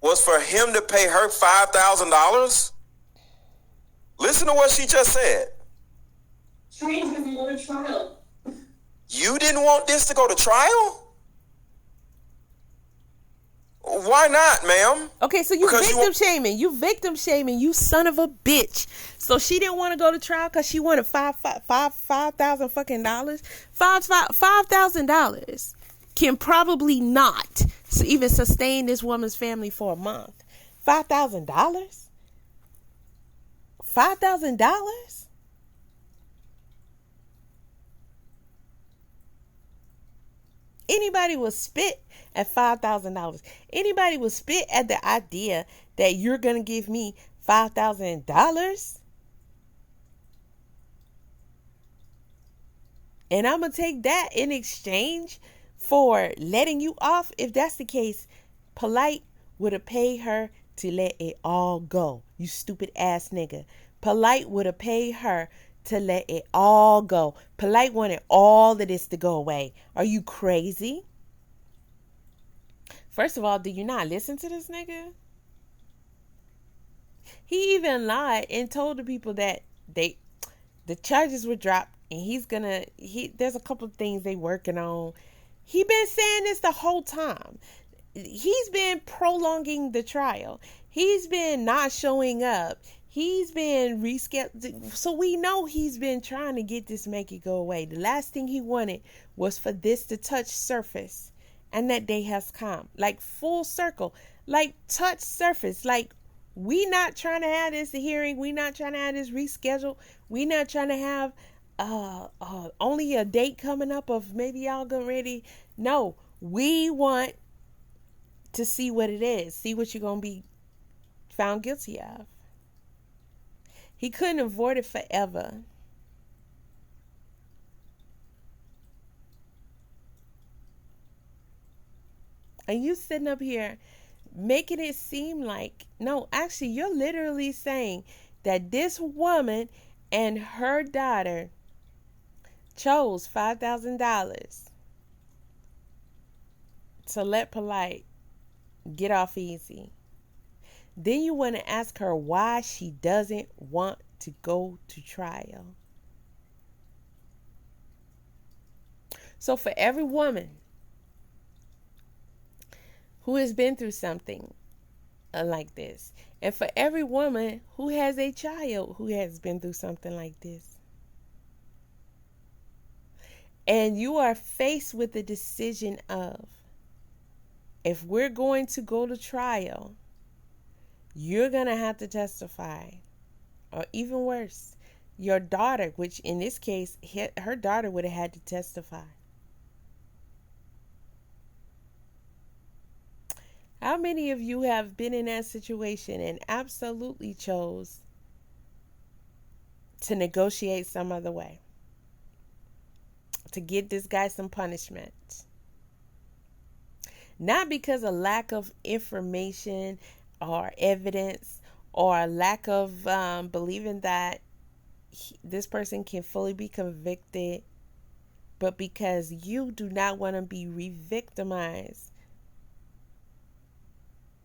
Was for him to pay her $5,000? Listen to what she just said. Train doesn't go to trial. You didn't want this to go to trial? Why not, ma'am? Okay, so you victim shaming, you son of a bitch. So she didn't want to go to trial because she wanted $5,000 fucking dollars. $5,000 can probably not even sustain this woman's family for a month. $5,000? $5,000? Anybody would spit at $5,000. Anybody would spit at the idea that you're going to give me $5,000 and I'm going to take that in exchange for letting you off. If that's the case, Polight would have paid her to let it all go. You stupid ass nigga. Polight would have paid her to let it all go. Polight wanted all of this to go away. Are you crazy? First of all, do you not listen to this nigga? He even lied and told the people that the charges were dropped and there's a couple of things they working on. He been saying this the whole time. He's been prolonging the trial. He's been not showing up. He's been rescheduled. So we know he's been trying to get this, make it go away. The last thing he wanted was for this to touch surface. And that day has come. Like full circle. Like touch surface. Like we not trying to have this hearing. We not trying to have this rescheduled. We not trying to have only a date coming up of maybe y'all getting ready. No, we want to see what it is. See what you're going to be found guilty of. He couldn't avoid it forever. And you sitting up here making it seem like, no, actually, you're literally saying that this woman and her daughter chose $5,000 to let Polight get off easy. Then you want to ask her why she doesn't want to go to trial. So for every woman who has been through something like this, and for every woman who has a child who has been through something like this, and you are faced with the decision of, if we're going to go to trial, you're going to have to testify. Or even worse, your daughter, which in this case, her daughter would have had to testify. How many of you have been in that situation and absolutely chose to negotiate some other way, to get this guy some punishment? Not because of lack of information or evidence, or a lack of believing that this person can fully be convicted, but because you do not want to be re-victimized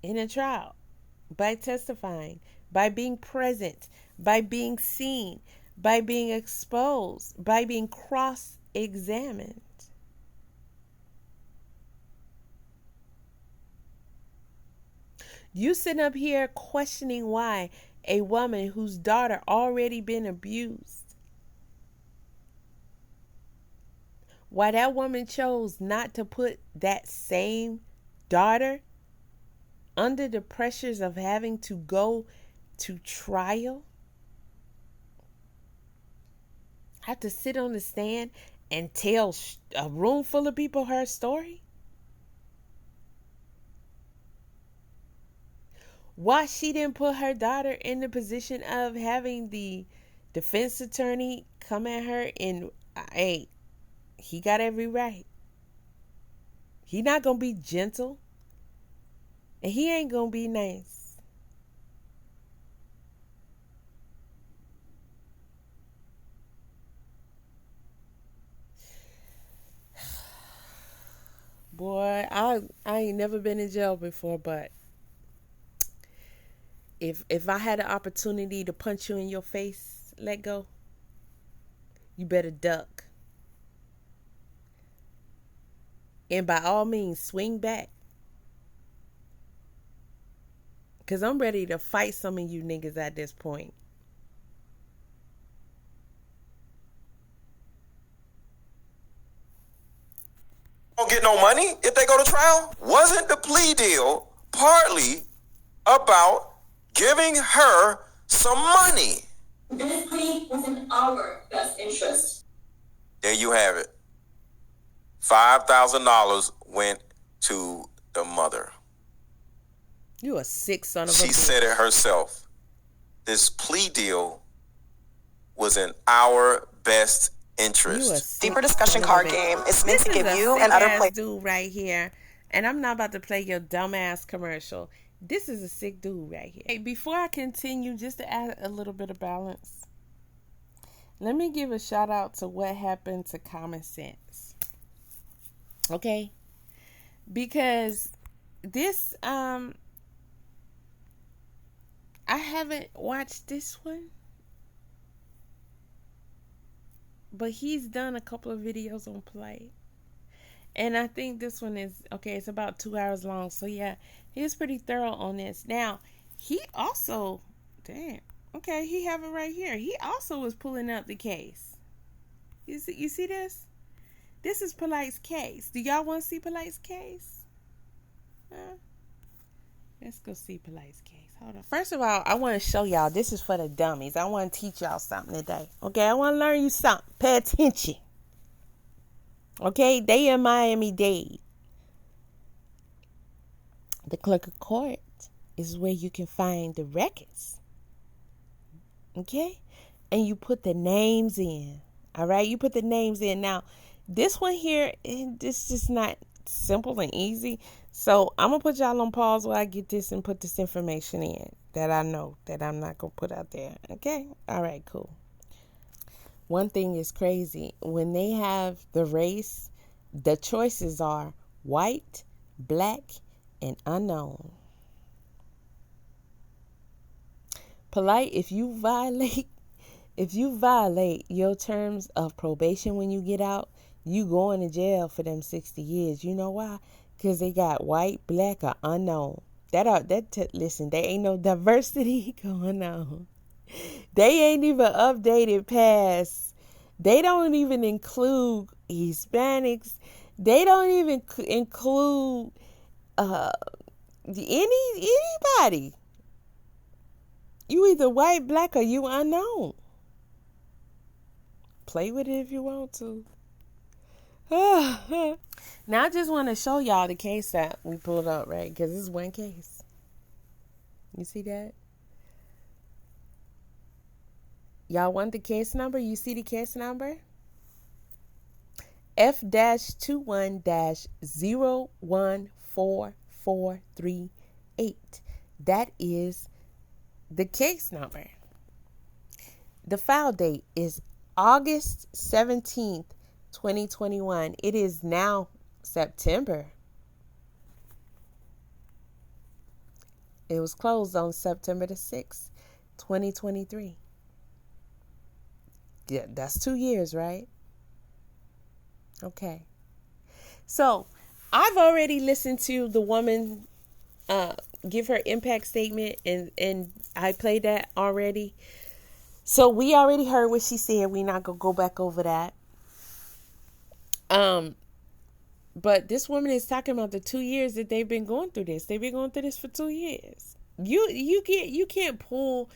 in a trial by testifying, by being present, by being seen, by being exposed, by being cross-examined. You sitting up here questioning why a woman whose daughter already been abused, why that woman chose not to put that same daughter under the pressures of having to go to trial, have to sit on the stand and tell a room full of people her story. Why she didn't put her daughter in the position of having the defense attorney come at her and, hey, he got every right. He not going to be gentle. And he ain't going to be nice. Boy, I ain't never been in jail before, but if I had an opportunity to punch you in your face, let go, you better duck. And by all means, swing back. Because I'm ready to fight some of you niggas at this point. Don't get no money if they go to trial? Wasn't the plea deal partly about giving her some money? This plea was in our best interest. There you have it. $5,000 went to the mother. You a sick son of a bitch. She said it herself. This plea deal was in our best interest. Deeper discussion card game is meant to give you and other players. Dude right here, and I'm not about to play your dumbass commercial. This is a sick dude right here. Hey, before I continue, just to add a little bit of balance, let me give a shout out to what happened to Common Sense. Okay? Because this, I haven't watched this one, but he's done a couple of videos on Polight. And I think this one is, okay, it's about 2 hours long. So yeah, he was pretty thorough on this. Now, he also, okay, he have it right here. He also was pulling up the case. You see this? This is Polight's case. Do y'all want to see Polight's case? Let's go see Polight's case. Hold on. First of all, I want to show y'all, this is for the dummies. I want to teach y'all something today. Okay, I want to learn you something. Pay attention. Okay, they in Miami-Dade. The clerk of court is where you can find the records. Okay? And you put the names in. All right? You put the names in. Now, this one here, this is just not simple and easy. So, I'm going to put y'all on pause while I get this and put this information in that I know that I'm not going to put out there. Okay? All right, cool. One thing is crazy. When they have the race, the choices are white, black, and unknown. Polight, if you violate your terms of probation when you get out, you going to jail for them 60 years. You know why? Because they got white, black, or unknown. Listen, there ain't no diversity going on. They ain't even updated past. They don't even include Hispanics. They don't even include anybody. You either white, black, or you unknown. Play with it if you want to. Now I just want to show y'all the case that we pulled up, right? Because this is one case. You see that? Y'all want the case number? You see the case number? F-21-014438. That is the case number. The file date is August 17th, 2021. It is now September. It was closed on September the 6th, 2023. Yeah, that's 2 years, right? Okay. So, I've already listened to the woman give her impact statement, and I played that already. So, we already heard what she said. We're not going to go back over that. But this woman is talking about the 2 years that they've been going through this. They've been going through this for 2 years. You can't pull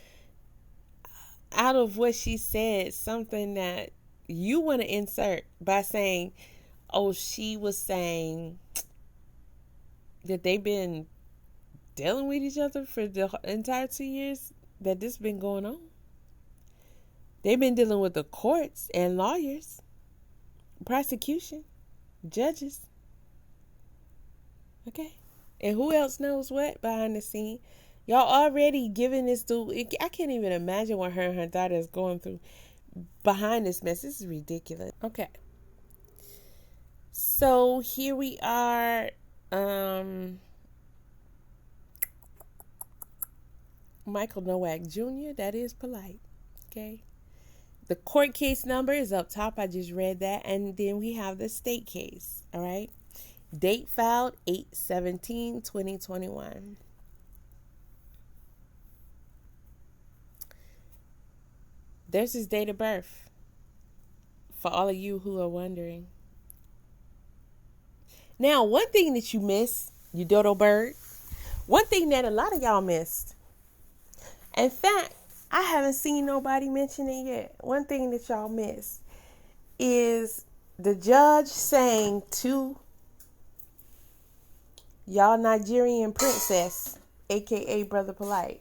out of what she said something that you want to insert by saying, oh, she was saying that they've been dealing with each other for the entire 2 years that this been going on. They've been dealing with the courts and lawyers, prosecution, judges. Okay. And who else knows what behind the scene? Y'all already giving this dude. I can't even imagine what her and her daughter is going through behind this mess. This is ridiculous. Okay. So here we are. Michael Nowak Jr. That is Polight. Okay. The court case number is up top. I just read that. And then we have the state case. All right. Date filed 8/17/2021. There's his date of birth. For all of you who are wondering. Now, one thing that you missed, you dodo bird. One thing that a lot of y'all missed. In fact, I haven't seen nobody mention it yet. One thing that y'all missed is the judge saying to y'all Nigerian princess, aka Brother Polight,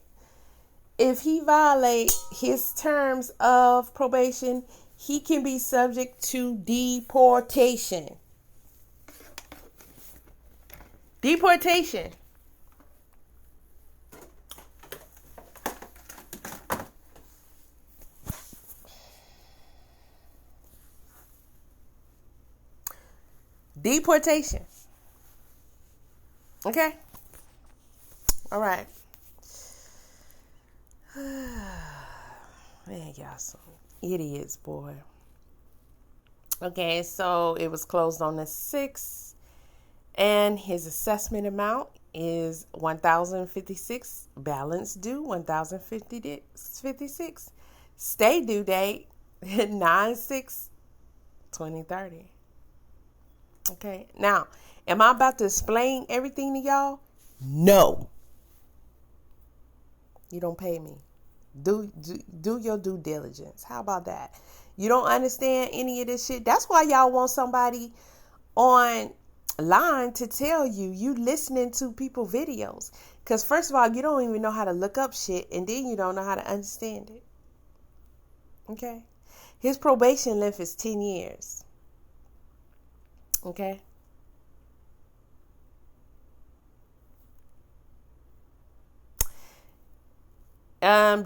if he violate his terms of probation, he can be subject to deportation. Deportation. Deportation. Okay? All right. Man, y'all some idiots, boy. Okay, so it was closed on the 6th, and his assessment amount is $1,056. Balance due $1,056. Stay due date 9/6/2030. Okay, now, am I about to explain everything to y'all? No. You don't pay me. Do your due diligence. How about that? You don't understand any of this shit. That's why y'all want somebody online to tell you. You listening to people videos. Because first of all, you don't even know how to look up shit. And then you don't know how to understand it. Okay? His probation length is 10 years. Okay?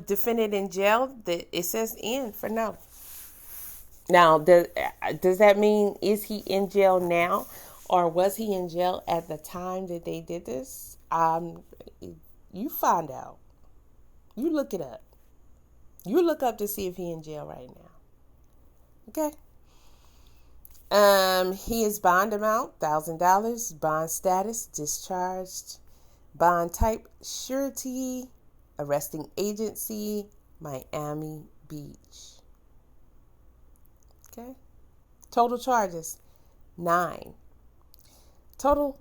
Defendant in jail, it says in for now. Now, does that mean, is he in jail now? Or was he in jail at the time that they did this? You find out. You look it up. You look up to see if he in jail right now. Okay. He is bond amount $1,000. Bond status discharged. Bond type surety. Arresting agency Miami Beach. Okay. Total charges 9. Total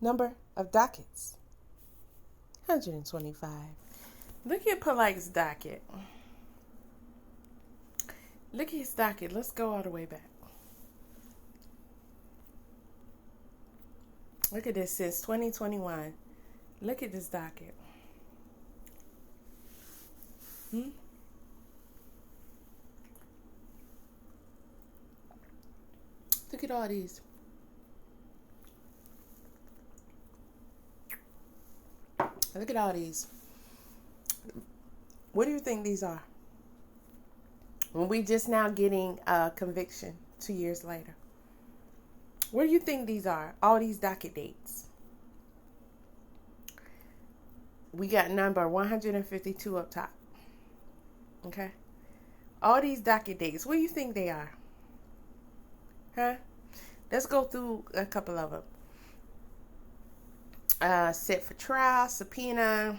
number of dockets 125. Look at Polight's docket. Look at his docket. Let's go all the way back. Look at this since 2021. Look at this docket. Look at all these. Look at all these. What do you think these are? When we just now getting a conviction 2 years later. What do you think these are? All these docket dates. We got number 152 up top. Okay. All these docket dates. What do you think they are? Huh? Let's go through a couple of them. Set for trial, subpoena.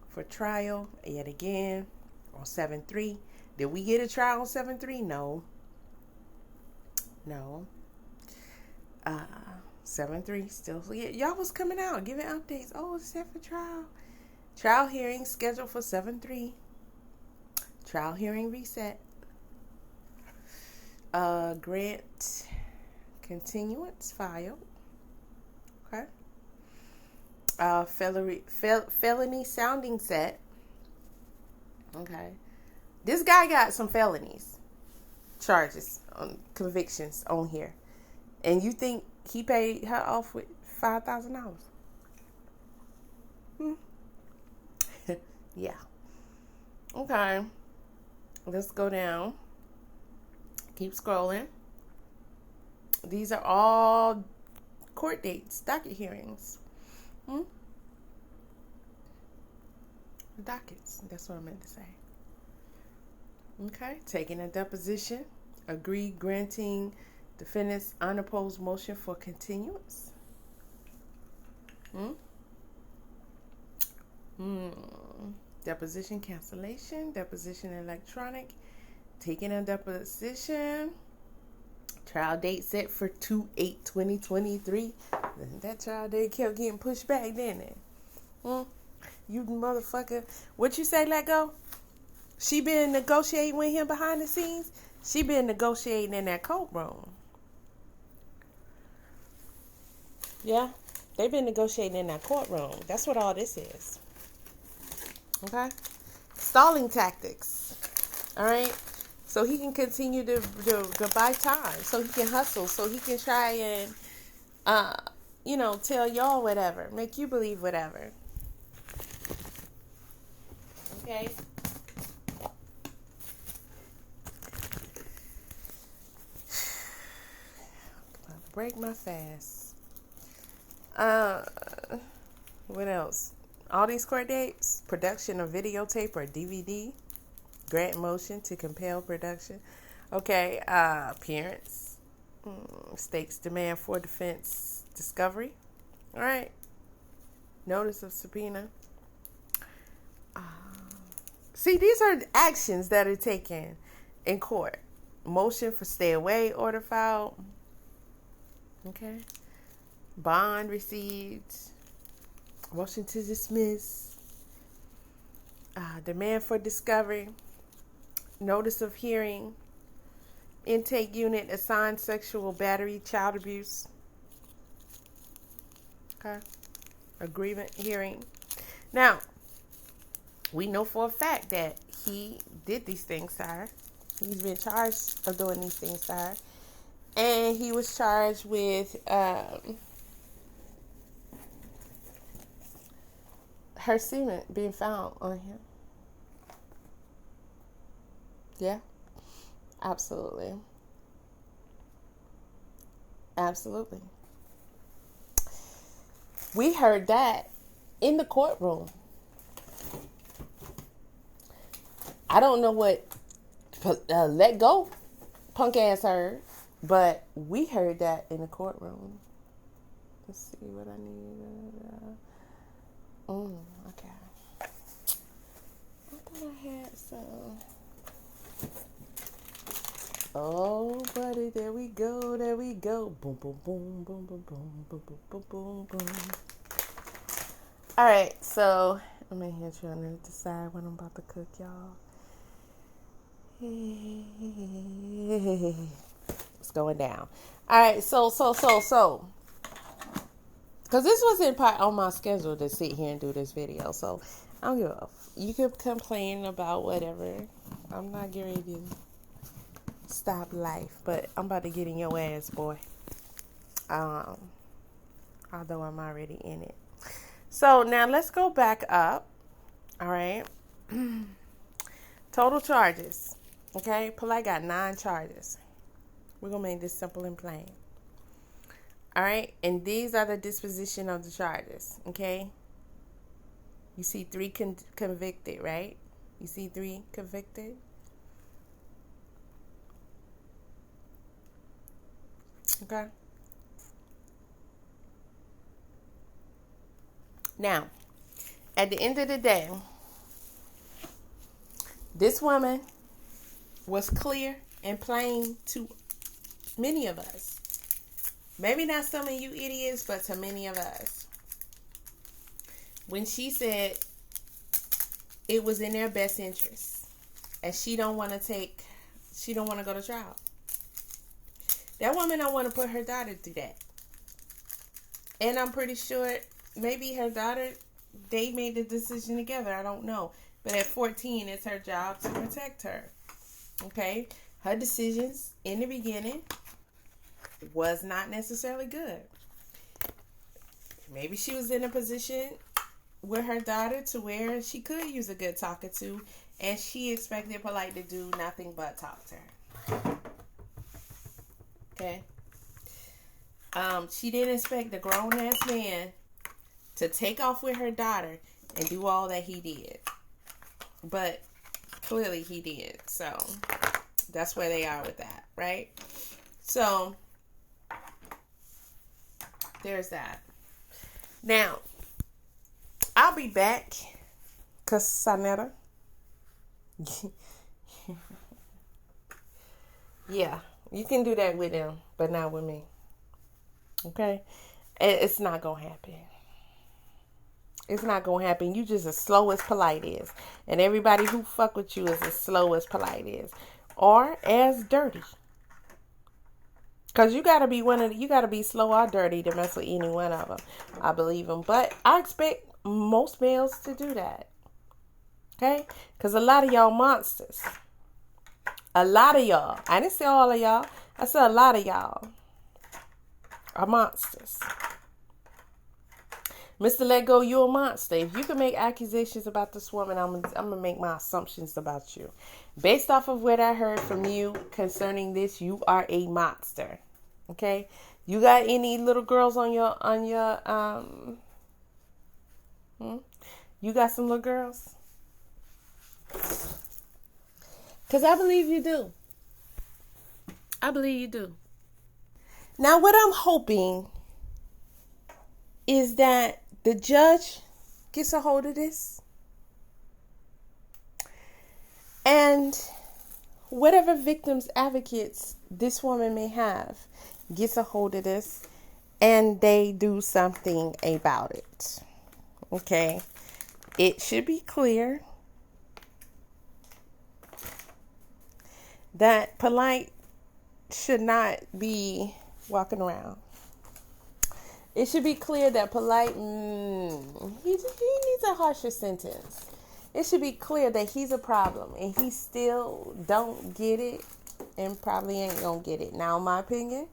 For trial, yet again, on 7/3. Did we get a trial on 7/3? No. 7/3 still. Yeah, y'all was coming out, giving updates. Oh, it's set for trial. Trial hearing scheduled for 7/3. Trial hearing reset. Grant continuance filed. Okay. Felony sounding set. Okay. This guy got some felonies. Charges, convictions on here. And you think he paid her off with $5,000? Yeah. Okay. Let's go down. Keep scrolling. These are all court dates, docket hearings. Dockets. That's what I meant to say. Okay. Taking a deposition. Agree granting defendant's unopposed motion for continuance. Deposition cancellation. Deposition electronic. Taking a deposition. Trial date set for 2/8/2023. That trial date kept getting pushed back, didn't it? You motherfucker. What you say, let go? She been negotiating with him behind the scenes? She been negotiating in that courtroom. Yeah, they've been negotiating in that courtroom. That's what all this is. Okay? Stalling tactics. All right? So he can continue to buy time. So he can hustle. So he can try and, tell y'all whatever. Make you believe whatever. Okay? Break my fast. What else? All these court dates. Production of videotape or DVD. Grant motion to compel production. Okay, appearance. State's demand for defense discovery. All right. Notice of subpoena. See, these are actions that are taken in court. Motion for stay away order filed. Okay. Bond received. Motion to dismiss. Demand for discovery. Notice of hearing. Intake unit assigned sexual battery, child abuse. Okay. Agreement hearing. Now, we know for a fact that he did these things to her. He's been charged of doing these things to her. And he was charged with her semen being found on him. Yeah, absolutely. We heard that in the courtroom. I don't know what let go punk ass heard, but we heard that in the courtroom. Let's see what I need. Okay. I thought I had some. Oh, buddy, there we go, there we go. Boom, boom, boom, boom, boom, boom, boom, boom, boom, boom, boom. All right, so I'm in here trying to decide what I'm about to cook, y'all. It's going down. All right, so. Because this wasn't part on my schedule to sit here and do this video, so I don't give a. You can complain about whatever. I'm not getting ready to stop life, but I'm about to get in your ass, boy. Although I'm already in it. So now let's go back up. All right. Total charges. Okay. Polight got 9 charges. We're going to make this simple and plain. All right. And these are the disposition of the charges. Okay. You see 3 convicted, right? You see 3 convicted. Okay. Now, at the end of the day, this woman was clear and plain to many of us. Maybe not some of you idiots, but to many of us. When she said it was in their best interest and she don't want to go to trial. That woman don't want to put her daughter through that. And I'm pretty sure maybe her daughter, they made the decision together. I don't know. But at 14, it's her job to protect her. Okay? Her decisions in the beginning was not necessarily good. Maybe she was in a position with her daughter to where she could use a good talking to, and she expected Polight to do nothing but talk to her. Okay? She didn't expect the grown-ass man to take off with her daughter and do all that he did. But clearly he did. So that's where they are with that, right? So there's that. Now, I'll be back, Casanetta. Yeah, you can do that with them, but not with me. Okay? It's not going to happen. It's not going to happen. You just as slow as Polight is. And everybody who fuck with you is as slow as Polight is. Or as dirty. Because you got to be slow or dirty to mess with any one of them. I believe them. But I expect most males to do that. Okay? Because a lot of y'all monsters. A lot of y'all. I didn't say all of y'all. I said a lot of y'all are monsters. Mr. Let Go, you're a monster. If you can make accusations about this woman, I'm going to make my assumptions about you. Based off of what I heard from you concerning this, you are a monster. Okay? You got any little girls on your You got some little girls? Because I believe you do. I believe you do. Now, what I'm hoping is that the judge gets a hold of this. And whatever victims advocates this woman may have gets a hold of this. And they do something about it. Okay? It should be clear that Polight should not be walking around. It should be clear that Polight, he needs a harsher sentence. It should be clear that he's a problem and he still don't get it and probably ain't gonna get it. Now, in my opinion,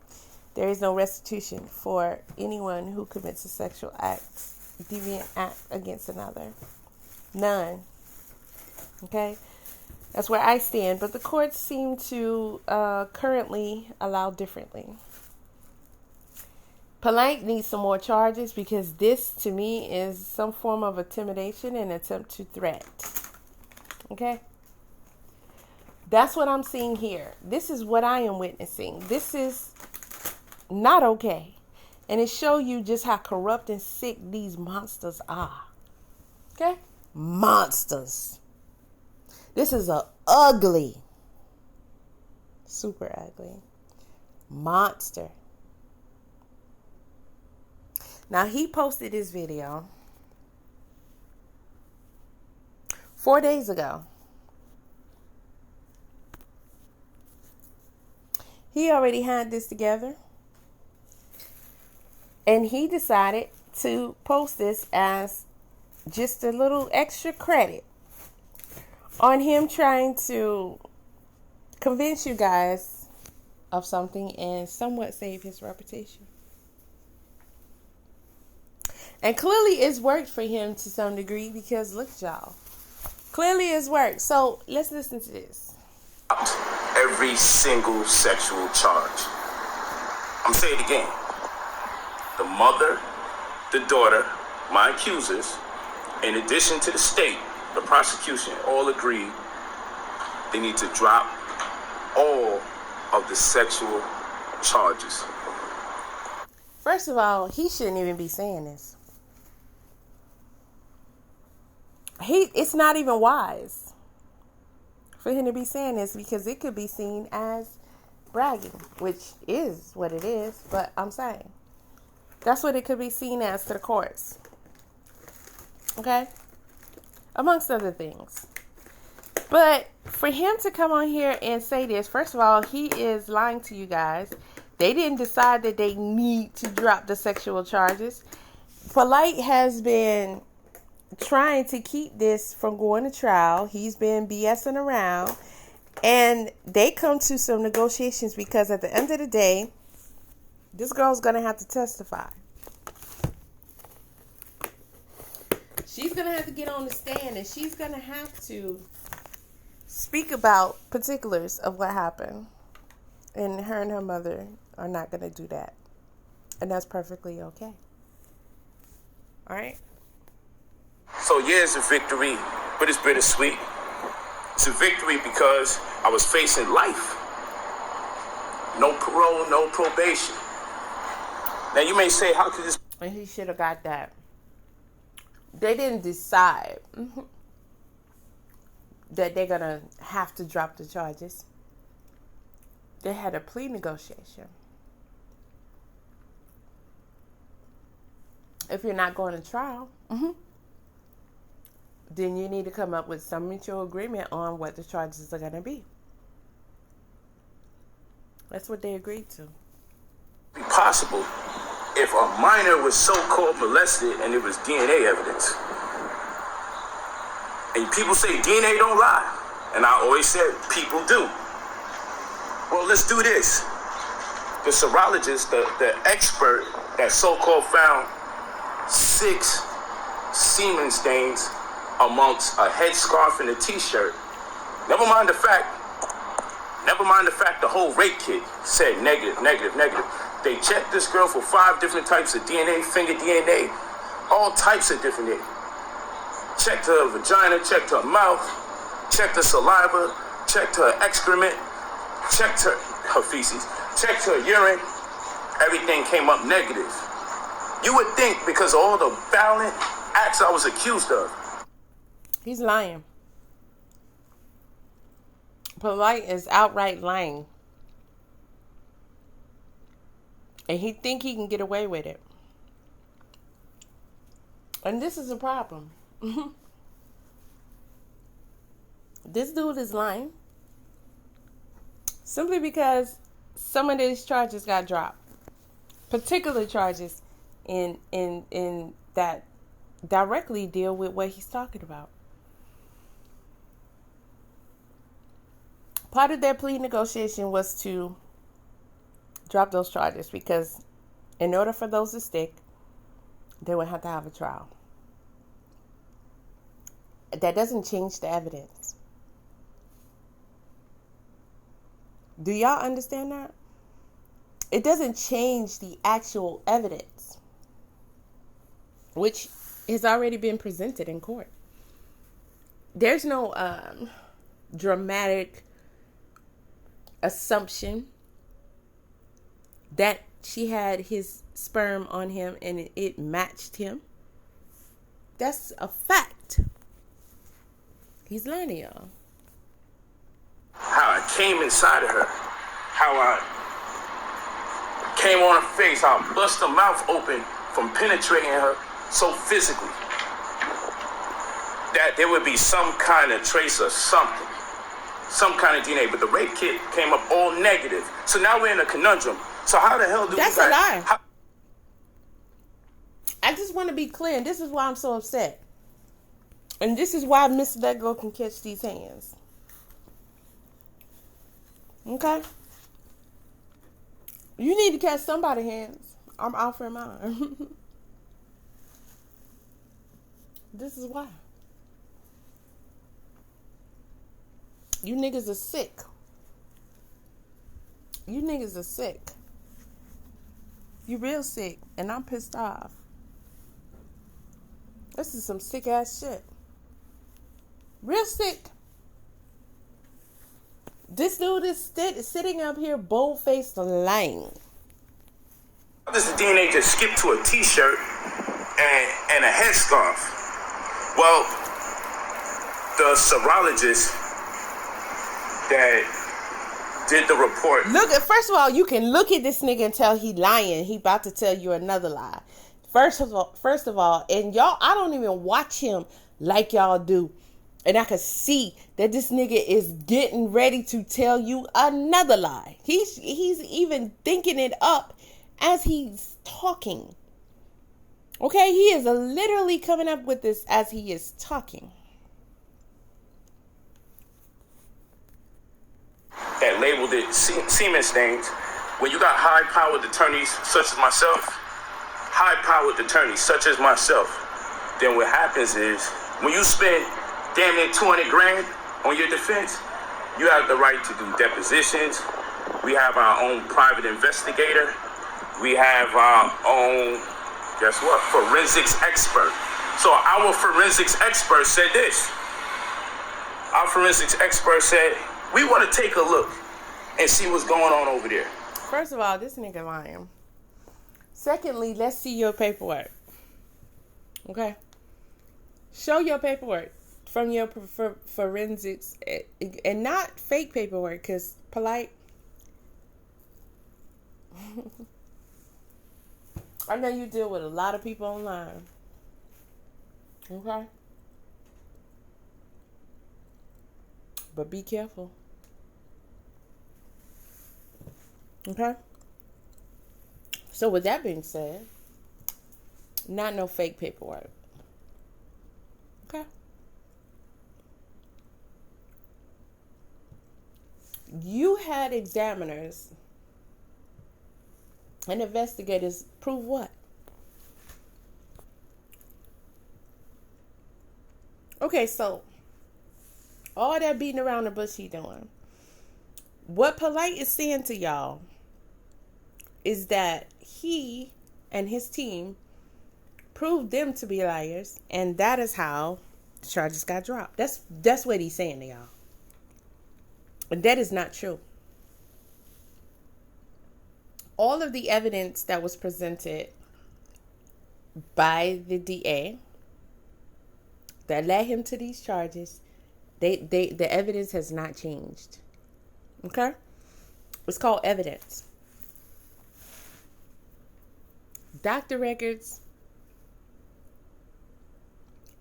there is no restitution for anyone who commits a sexual deviant act against another. None. Okay? That's where I stand. But the courts seem to currently allow differently. Polight needs some more charges because this, to me, is some form of intimidation and attempt to threat. Okay? That's what I'm seeing here. This is what I am witnessing. This is not okay. And it shows you just how corrupt and sick these monsters are. Okay? Monsters. This is a ugly, super ugly monster. Now, he posted this video 4 days ago. He already had this together. And he decided to post this as just a little extra credit on him trying to convince you guys of something and somewhat save his reputation. And clearly it's worked for him to some degree because look, y'all. Clearly it's worked. So let's listen to this. Every single sexual charge. I'm saying it again. The mother, the daughter, my accusers, in addition to the state, the prosecution, all agreed they need to drop all of the sexual charges. First of all, he shouldn't even be saying this. It's not even wise for him to be saying this because it could be seen as bragging, which is what it is, but I'm saying that's what it could be seen as to the courts. Okay? Amongst other things. But for him to come on here and say this, first of all, he is lying to you guys. They didn't decide that they need to drop the sexual charges. Polight has been trying to keep this from going to trial. He's been BSing around. And they come to some negotiations because at the end of the day, this girl's going to have to testify. She's going to have to get on the stand and she's going to have to speak about particulars of what happened. And her mother are not going to do that. And that's perfectly okay. All right? So yeah, it's a victory, but it's bittersweet. It's a victory because I was facing life. No parole, no probation. Now you may say, how could this... And he should have got that. They didn't decide that they're going to have to drop the charges. They had a plea negotiation. If you're not going to trial, then you need to come up with some mutual agreement on what the charges are going to be. That's what they agreed to. Possible if a minor was so-called molested and it was DNA evidence. And people say DNA don't lie. And I always said people do. Well, let's do this. The serologist, the expert that so-called found 6 semen stains amongst a headscarf and a t-shirt. Never mind the fact the whole rape kit said negative. They checked this girl for 5 different types of DNA, finger DNA, all types of different DNA. Checked her vagina, checked her mouth, checked her saliva, checked her excrement, checked her feces, checked her urine. Everything came up negative. You would think because of all the violent acts I was accused of. He's lying. Polight is outright lying. And he think he can get away with it. And this is a problem. This dude is lying. Simply because some of these charges got dropped. Particular charges in that directly deal with what he's talking about. Part of their plea negotiation was to drop those charges because in order for those to stick, they would have to have a trial. That doesn't change the evidence. Do y'all understand that? it doesn't change the actual evidence, which has already been presented in court. There's no dramatic assumption that she had his sperm on him and it matched him. That's a fact. He's lying to y'all. How I came inside of her. How I came on her face. How I bust her mouth open from penetrating her so physically. That there would be some kind of trace of something. Some kind of DNA. But the rape kit came up all negative. So now we're in a conundrum. So how the hell do That's we... a lie. I just want to be clear. And this is why I'm so upset. And this is why Mr. Lego can catch these hands. Okay? You need to catch somebody's hands. I'm offering mine. This is why. You niggas are sick. You niggas are sick. You real sick. And I'm pissed off. This is some sick ass shit. Real sick. This dude is sitting up here bold-faced lying. How does the DNA just skip to a t-shirt and a headscarf? Well, the serologist that did the report. Look at, first of all, you can look at this nigga and tell he lying. He about to tell you another lie. First of all, and y'all, I don't even watch him like y'all do. And I can see that this nigga is getting ready to tell you another lie. He's even thinking it up as he's talking. Okay, he is literally coming up with this as he is talking. That labeled it semen stains. When you got high-powered attorneys such as myself, then what happens is when you spend damn near 200 grand on your defense, you have the right to do depositions. We have our own private investigator. We have our own, guess what, forensics expert. So our forensics expert said this. Our forensics expert said, we want to take a look and see what's going on over there. First of all, this nigga lying. Secondly, let's see your paperwork. Okay? Show your paperwork from your forensics and not fake paperwork, because Polight. I know you deal with a lot of people online. Okay? But be careful. Okay? So with that being said, not no fake paperwork. Okay? You had examiners and investigators prove what? Okay, so all that beating around the bush he doing. What Polight is saying to y'all is that he and his team proved them to be liars, and that is how the charges got dropped. That's what he's saying to y'all. And that is not true. All of the evidence that was presented by the DA that led him to these charges, the evidence has not changed. Okay? It's called evidence. Doctor records,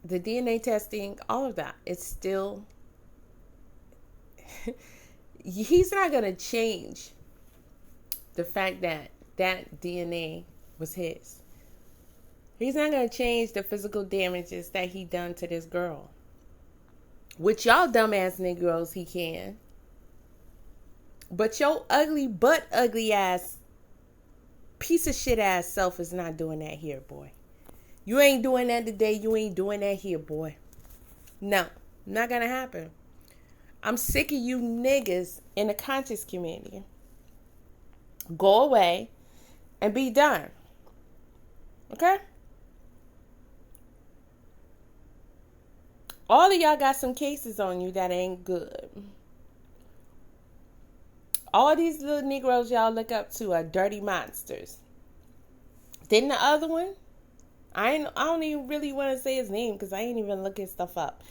the DNA testing, all of that, it's still... He's not going to change the fact that that DNA was his. He's not going to change the physical damages that he done to this girl. With y'all dumbass Negroes, he can. But your ugly ass, piece of shit ass self is not doing that here, boy. You ain't doing that today. You ain't doing that here, boy. No, not going to happen. I'm sick of you niggas in the conscious community go away, and be done. Okay? All of y'all got some cases on you that ain't good. All these little Negroes y'all look up to are dirty monsters. Then the other one, I don't even really want to say his name because I ain't even looking stuff up.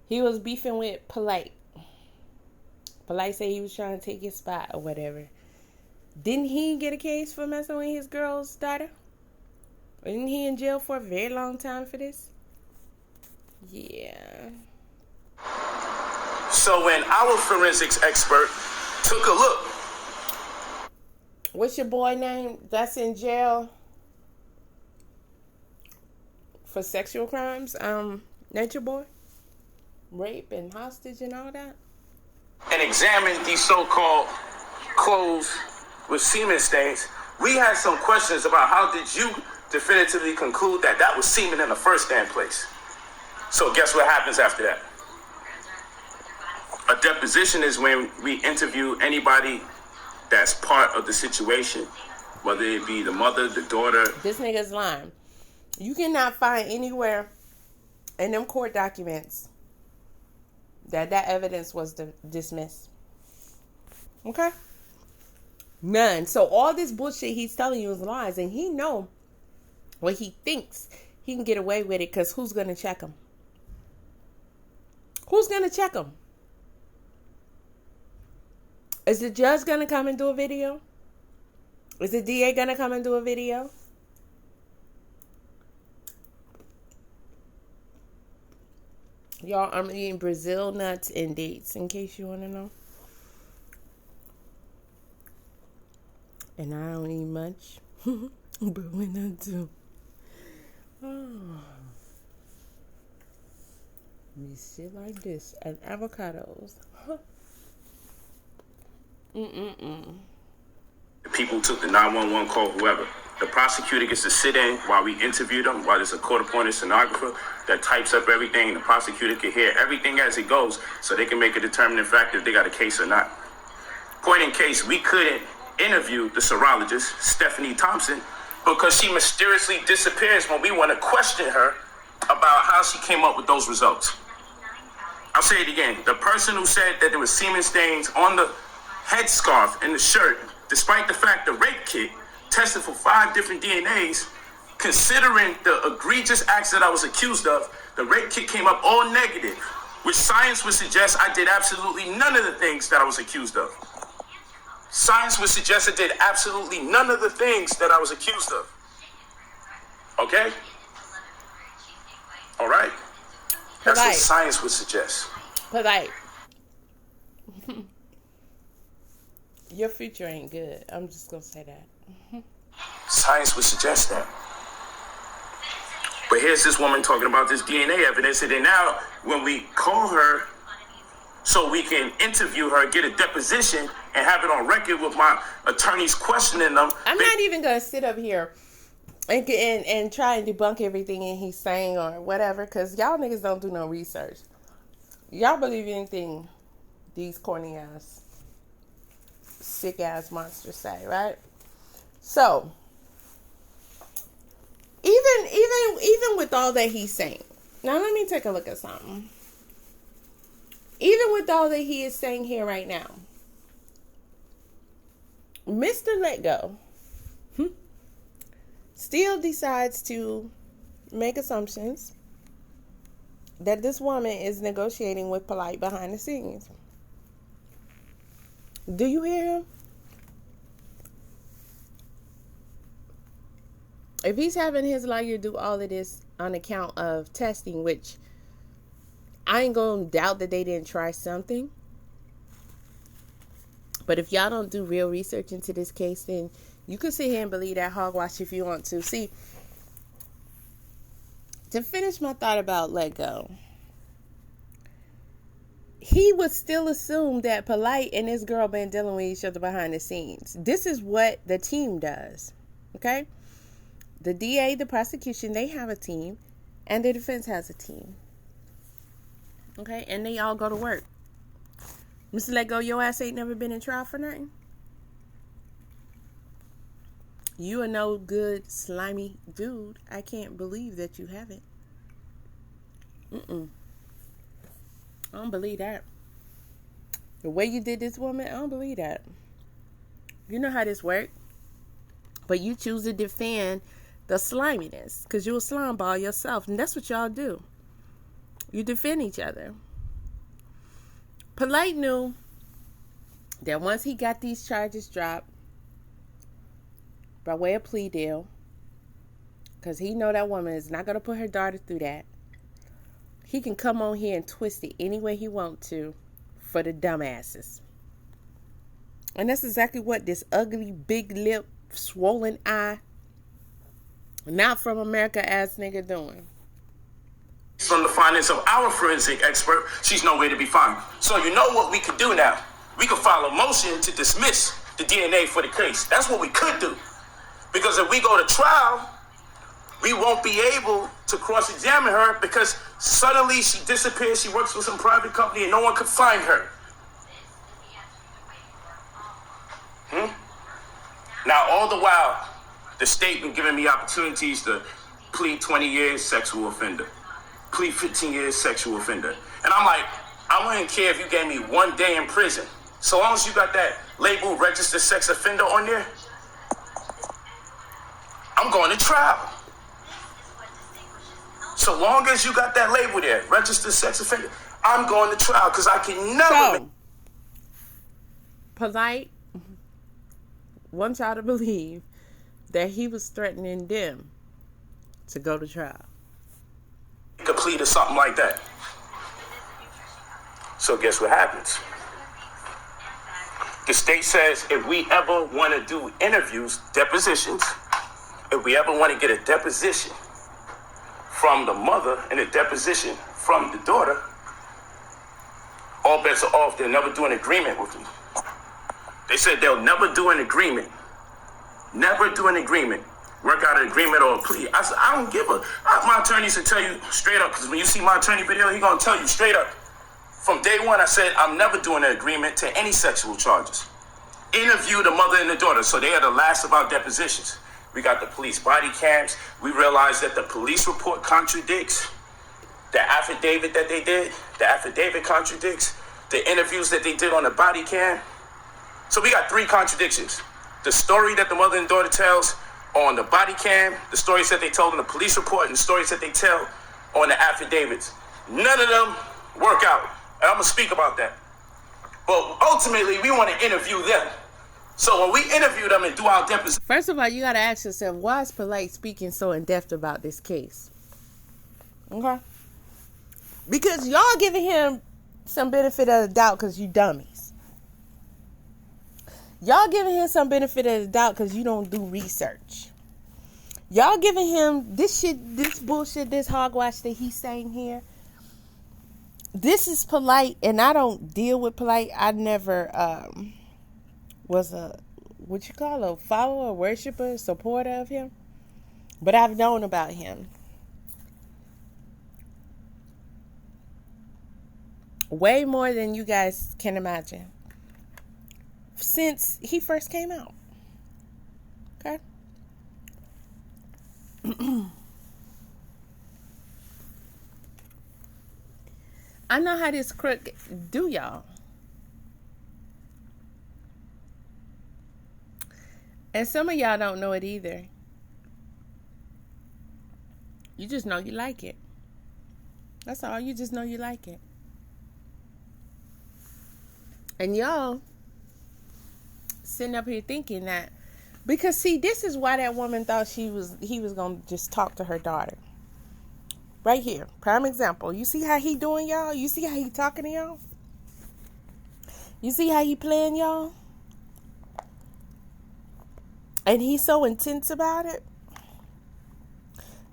He was beefing with Polight. Polight said he was trying to take his spot or whatever. Didn't he get a case for messing with his girl's daughter? Isn't he in jail for a very long time for this? Yeah. So when our forensics expert took a look. What's your boy name that's in jail for sexual crimes? Nature Boy? Rape and hostage and all that? And examined these so-called clothes with semen stains, we had some questions about how did you definitively conclude that that was semen in the first damn place. So guess what happens after that? A deposition is when we interview anybody that's part of the situation, whether it be the mother, the daughter. This nigga's lying. You cannot find anywhere in them court documents that evidence was dismissed. Okay? None. So all this bullshit he's telling you is lies, and he know what he thinks he can get away with it because who's going to check him? Who's going to check him? Is the judge going to come and do a video? Is the DA going to come and do a video? Y'all, I'm eating Brazil nuts and dates, in case you want to know. And I don't eat much. But when I do. Oh. Me shit like this. And avocados. The people took the 911 call, whoever. The prosecutor gets to sit in while we interview them, while there's a court-appointed stenographer that types up everything. The prosecutor can hear everything as it goes so they can make a determining factor if they got a case or not. Point in case, we couldn't interview the serologist, Stephanie Thompson, because she mysteriously disappears when we want to question her about how she came up with those results. I'll say it again. The person who said that there was semen stains on the headscarf and the shirt, despite the fact the rape kit tested for 5 different DNAs, considering the egregious acts that I was accused of, the rape kit came up all negative, which science would suggest I did absolutely none of the things that I was accused of. Science would suggest I did absolutely none of the things that I was accused of. Okay? All right? That's what science would suggest. Polight. Your future ain't good. I'm just going to say that. Science would suggest that. But here's this woman talking about this DNA evidence, and then now when we call her so we can interview her, get a deposition, and have it on record with my attorneys questioning them. I'm not even going to sit up here and try and debunk everything he's saying or whatever, because y'all niggas don't do no research. Y'all believe anything these corny ass, sick ass monsters say, right? So, even with all that he's saying, now let me take a look at something. Even with all that he is saying here right now, Mr. Let Go still decides to make assumptions that this woman is negotiating with Polight behind the scenes. Do you hear him? If he's having his lawyer do all of this on account of testing, which I ain't gonna doubt that they didn't try something. But if y'all don't do real research into this case, then you can sit here and believe that hogwash if you want to. See, to finish my thought about Let Go, he would still assume that Polight and this girl been dealing with each other behind the scenes. This is what the team does, okay? The DA, the prosecution, they have a team, and the defense has a team. Okay, and they all go to work. Mr. Lego, your ass ain't never been in trial for nothing? You a no good, slimy dude. I can't believe that you haven't. I don't believe that. The way you did this woman, I don't believe that. You know how this works. But you choose to defend the sliminess because you're a slime ball yourself. And that's what y'all do. You defend each other. Polight knew that once he got these charges dropped by way of plea deal, because he know that woman is not going to put her daughter through that, he can come on here and twist it any way he want to for the dumbasses. And that's exactly what this ugly, big lip, swollen eye, not from America ass nigga doing. From the findings of our forensic expert, she's nowhere to be found. So you know what we could do now? We could file a motion to dismiss the DNA for the case. That's what we could do. Because if we go to trial, we won't be able to cross-examine her because suddenly she disappears, she works for some private company and no one could find her. Now, all the while, the state been giving me opportunities to plead 20 years sexual offender, plead 15 years sexual offender. And I'm like, I wouldn't care if you gave me 1 day in prison. So long as you got that label registered sex offender on there, I'm going to trial. So long as you got that label there, registered sex offender, I'm going to trial because I can never... So, Polight wants y'all to believe that he was threatening them to go to trial. Complete or something like that. So guess what happens? The state says if we ever want to do interviews, depositions, if we ever want to get a deposition from the mother and a deposition from the daughter, all bets are off. They'll never do an agreement with me. They said they'll never do an agreement. Never do an agreement. Work out an agreement or a plea. I said, I don't give a... My attorneys will tell you straight up, because when you see my attorney video, he's going to tell you straight up. From day one, I said, I'm never doing an agreement to any sexual charges. Interview the mother and the daughter, so they are the last of our depositions. We got the police body cams. We realized that the police report contradicts the affidavit that they did. The affidavit contradicts the interviews that they did on the body cam. So we got 3 contradictions. The story that the mother and daughter tells on the body cam, the stories that they told in the police report, and the stories that they tell on the affidavits. None of them work out. And I'm going to speak about that. But ultimately, we want to interview them. So when we interview them and do our deposition... First of all, you got to ask yourself, why is Polight speaking so in-depth about this case? Okay? Because y'all giving him some benefit of the doubt because you dummies. Y'all giving him some benefit of the doubt because you don't do research. Y'all giving him this shit, this bullshit, this hogwash that he's saying here. This is Polight, and I don't deal with Polight. I never was a, what you call a follower, worshiper, supporter of him. But I've known about him. Way more than you guys can imagine. Since he first came out. Okay? I know how this crook do y'all. And some of y'all don't know it either. You just know you like it. That's all. You just know you like it. And y'all sitting up here thinking that, because see, this is why that woman thought he was gonna just talk to her daughter. Right here, prime example. You see how he doing, y'all? You see how he talking to y'all? You see how he playing, y'all? And he's so intense about it.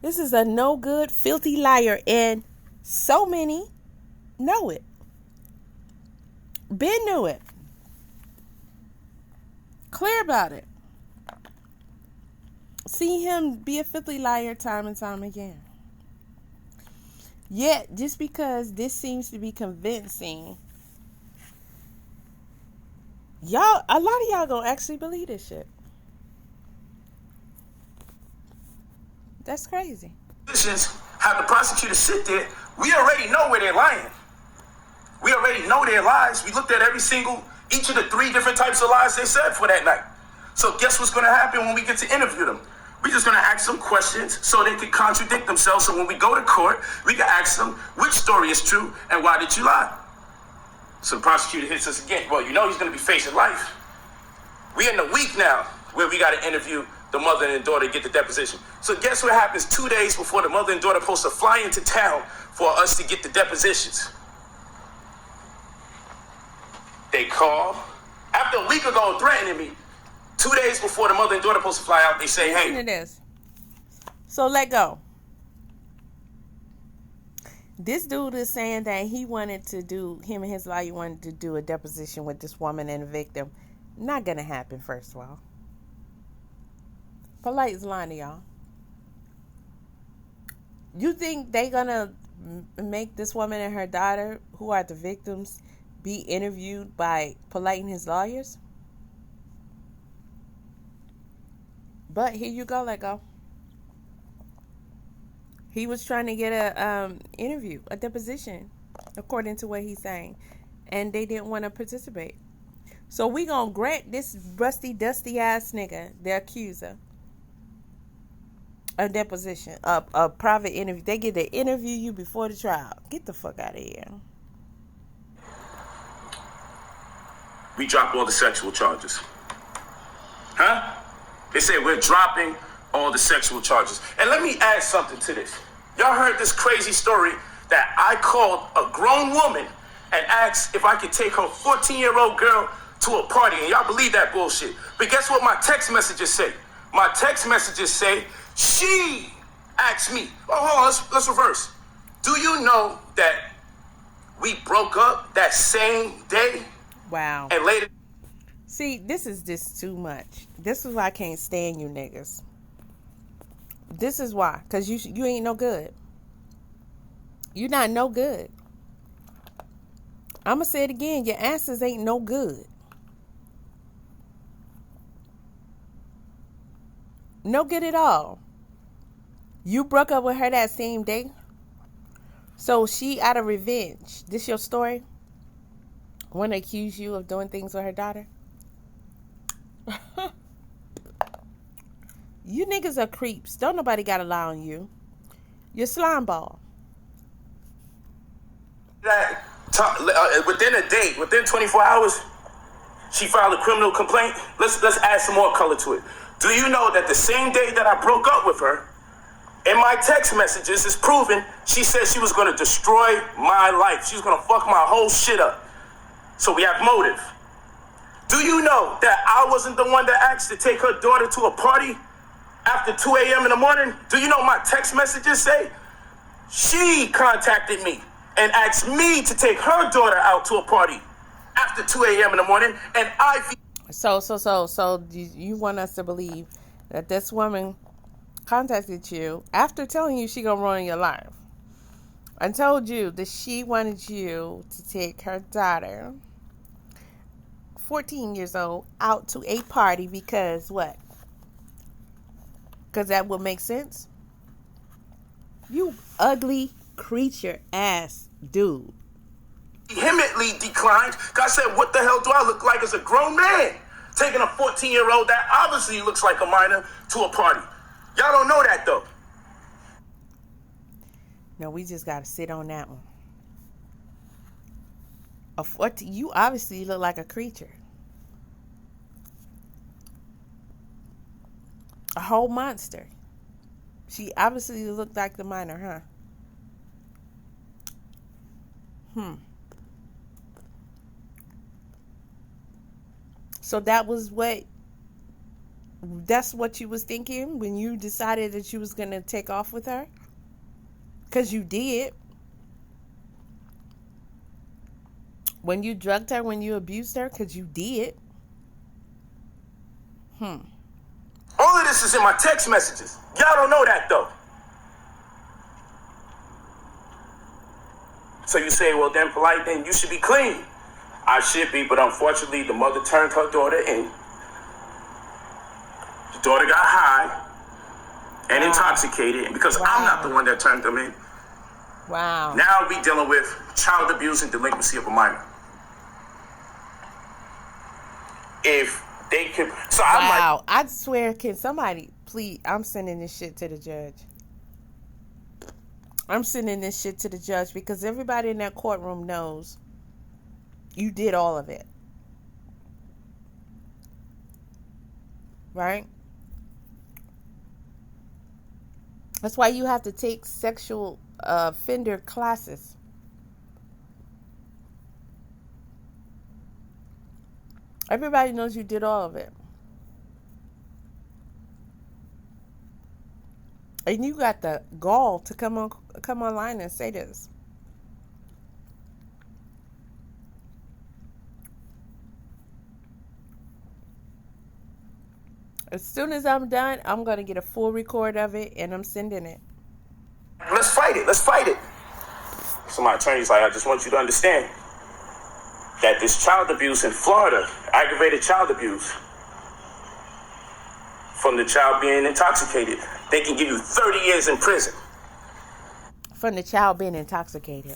This is a no good, filthy liar, and so many know it. Ben knew it. Clear about it. See him be a filthy liar time and time again. Yet, just because this seems to be convincing Y'all, a lot of y'all gonna actually believe this shit. That's crazy. Have the prosecutor sit there. We already know where they're lying. We already know their lies. We looked at each of the 3 different types of lies they said for that night. So guess what's going to happen when we get to interview them? We're just going to ask them questions so they can contradict themselves. So when we go to court, we can ask them which story is true and why did you lie? So the prosecutor hits us again. Well, you know he's going to be facing life. We're in the week now where we got to interview the mother and daughter to get the deposition. So guess what happens 2 days before the mother and daughter are supposed to fly into town for us to get the depositions? They call. After a week ago threatening me, 2 days before the mother and daughter are supposed to fly out, they say, Listen to this. So let go. This dude is saying that him and his lawyer wanted to do a deposition with this woman and the victim. Not gonna happen, first of all. Polight is lying to y'all. You think they gonna make this woman and her daughter, who are the victims, be interviewed by Polight and his lawyers? But here you go, let go. He was trying to get a interview, a deposition, according to what he's saying, and they didn't want to participate. So we gonna grant this rusty, dusty ass nigga, the accuser, a deposition, a private interview. They get to interview you before the trial. Get the fuck out of here. we drop all the sexual charges. Huh? They say we're dropping all the sexual charges. And let me add something to this. Y'all heard this crazy story that I called a grown woman and asked if I could take her 14-year-old girl to a party. And y'all believe that bullshit. But guess what my text messages say? My text messages say, she asked me. Oh, hold on, let's reverse. Do you know that we broke up that same day? Wow. And later. See, this is just too much. This is why I can't stand you niggas. This is why. Because you ain't no good. You not no good. I'm going to say it again. Your answers ain't no good. No good at all. You broke up with her that same day. So she, out of revenge, this your story? Want to accuse you of doing things with her daughter? You niggas are creeps. Don't nobody got to lie on you. You're slime ball. Within a day, within 24 hours, she filed a criminal complaint. Let's add some more color to it. Do you know that the same day that I broke up with her, in my text messages, it's proven, she said she was going to destroy my life. She was going to fuck my whole shit up. So we have motive. Do you know that I wasn't the one that asked to take her daughter to a party after 2 a.m. in the morning? Do you know my text messages say? She contacted me and asked me to take her daughter out to a party after 2 a.m. in the morning, and I... So you want us to believe that this woman contacted you after telling you she gonna ruin your life and told you that she wanted you to take her daughter, 14 years old, out to a party because what? Because that would make sense? You ugly creature ass dude. Vehemently declined. I said, what the hell do I look like as a grown man taking a 14-year-old that obviously looks like a minor to a party? Y'all don't know that though. No, we just gotta sit on that one. You obviously look like a creature. A whole monster. She obviously looked like the minor, huh? So that's what you was thinking when you decided that you was going to take off with her? Because you did. When you drugged her, when you abused her, because you did. All of this is in my text messages. Y'all don't know that though. So you say, well then, Polight, then you should be clean. I should be, but unfortunately, the mother turned her daughter in. The daughter got high and intoxicated, and because I'm not the one that turned them in. Wow. Now we dealing with child abuse and delinquency of a minor. If they could, so I'm like, Wow. I swear, can somebody please? I'm sending this shit to the judge. I'm sending this shit to the judge because everybody in that courtroom knows you did all of it. Right? That's why you have to take sexual offender classes. Everybody knows you did all of it. And you got the gall to come online and say this. As soon as I'm done, I'm going to get a full record of it and I'm sending it. let's fight it. Let's fight it. So my attorney's like, I just want you to understand that this child abuse in Florida, aggravated child abuse, from the child being intoxicated, they can give you 30 years in prison. From the child being intoxicated.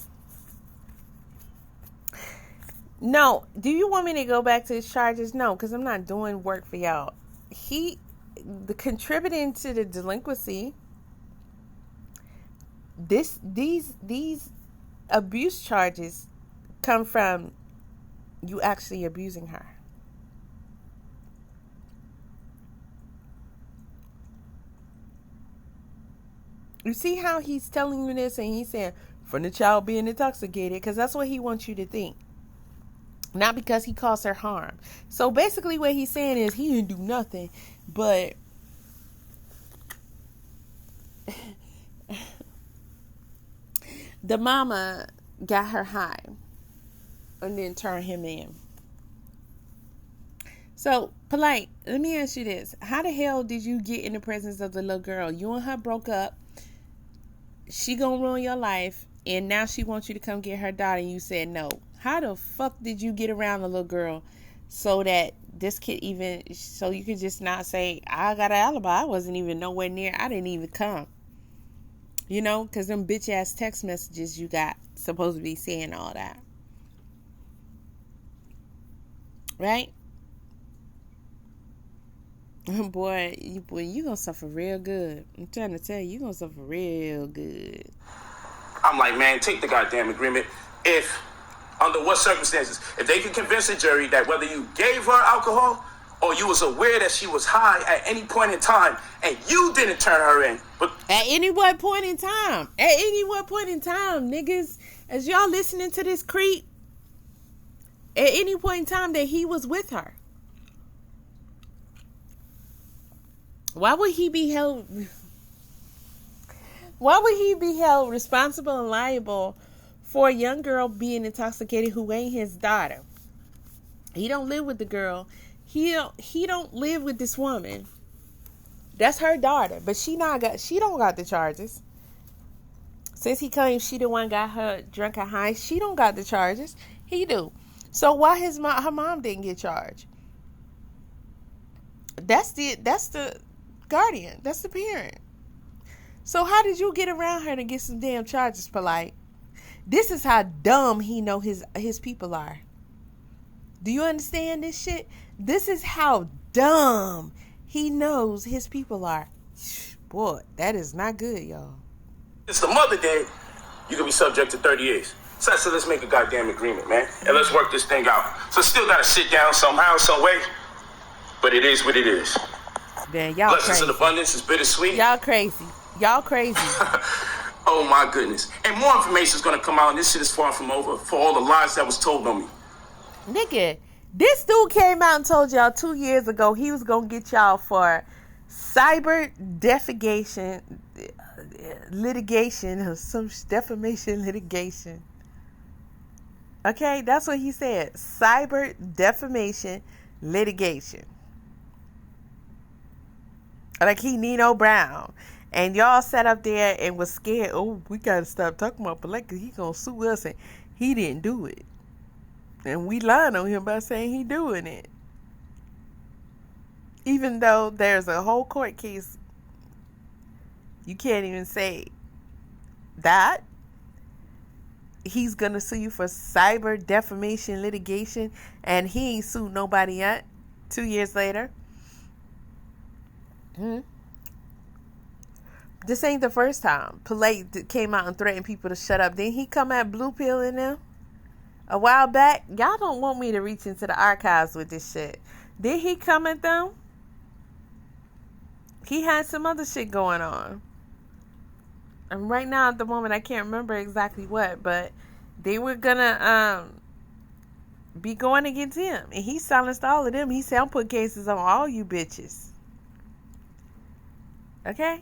No. Do you want me to go back to his charges? No, because I'm not doing work for y'all. The contributing to the delinquency, these abuse charges come from you actually abusing her. You see how he's telling you this and he's saying from the child being intoxicated, because that's what he wants you to think. Not because he caused her harm. So basically what he's saying is he didn't do nothing, but the mama got her high and then turned him in. So, Polight, let me ask you this. How the hell did you get in the presence of the little girl? You and her broke up. She gonna ruin your life, and now she wants you to come get her daughter, and you said no. How the fuck did you get around the little girl so that this kid so you could just not say, I got an alibi, I wasn't even nowhere near, I didn't even come. You know, because them bitch ass text messages you got supposed to be saying all that. Right? Boy, you gonna suffer real good. I'm trying to tell you, you gonna suffer real good. I'm like, man, take the goddamn agreement. If, under what circumstances, if they can convince a jury that whether you gave her alcohol or you was aware that she was high at any point in time and you didn't turn her in. But at any what point in time? At any what point in time, niggas, as y'all listening to this creep, at any point in time that he was with her. Why would he be held responsible and liable for a young girl being intoxicated who ain't his daughter? He don't live with the girl. He don't live with this woman. That's her daughter, but she don't got the charges. Since he claims she the one got her drunk and high, she don't got the charges. He do. So why her mom didn't get charged? That's the guardian. That's the parent. So how did you get around her to get some damn charges, Polight? This is how dumb he know his people are. Do you understand this shit? This is how dumb he knows his people are. Boy, that is not good, y'all. it's the mother dead, you can be subject to 30 years. So let's make a goddamn agreement, man. And let's work this thing out. So still gotta sit down somehow, some way. But it is what it is. Damn, y'all Blessings crazy. in abundance is bittersweet. Y'all crazy. Y'all crazy. Oh my goodness. And more information is gonna come out, and this shit is far from over for all the lies that was told on me. Nigga, this dude came out and told y'all 2 years ago he was gonna get y'all for cyber defamation litigation or some defamation litigation. Okay, that's what he said. Cyber defamation litigation. Like he Nino Brown. And y'all sat up there and was scared. Oh, we gotta stop talking about Polight because he gonna sue us, and he didn't do it. And we lying on him by saying he doing it. Even though there's a whole court case, you can't even say that. He's going to sue you for cyber defamation litigation, and he ain't sued nobody yet. 2 years later. This ain't the first time Polight came out and threatened people to shut up. Didn't he come at Blue Pill in them a while back? Y'all don't want me to reach into the archives with this shit. Did he come at them? He had some other shit going on. And right now at the moment I can't remember exactly what, but they were gonna be going against him. And he silenced all of them. He said, I'm putting cases on all you bitches. Okay?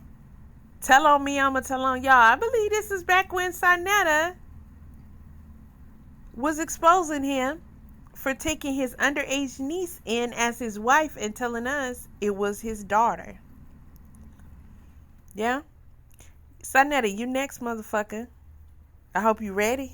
Tell on me, I'ma tell on y'all. I believe this is back when Sarnetta was exposing him for taking his underage niece in as his wife and telling us it was his daughter. Yeah? Sarnetta, you next, motherfucker. I hope you ready.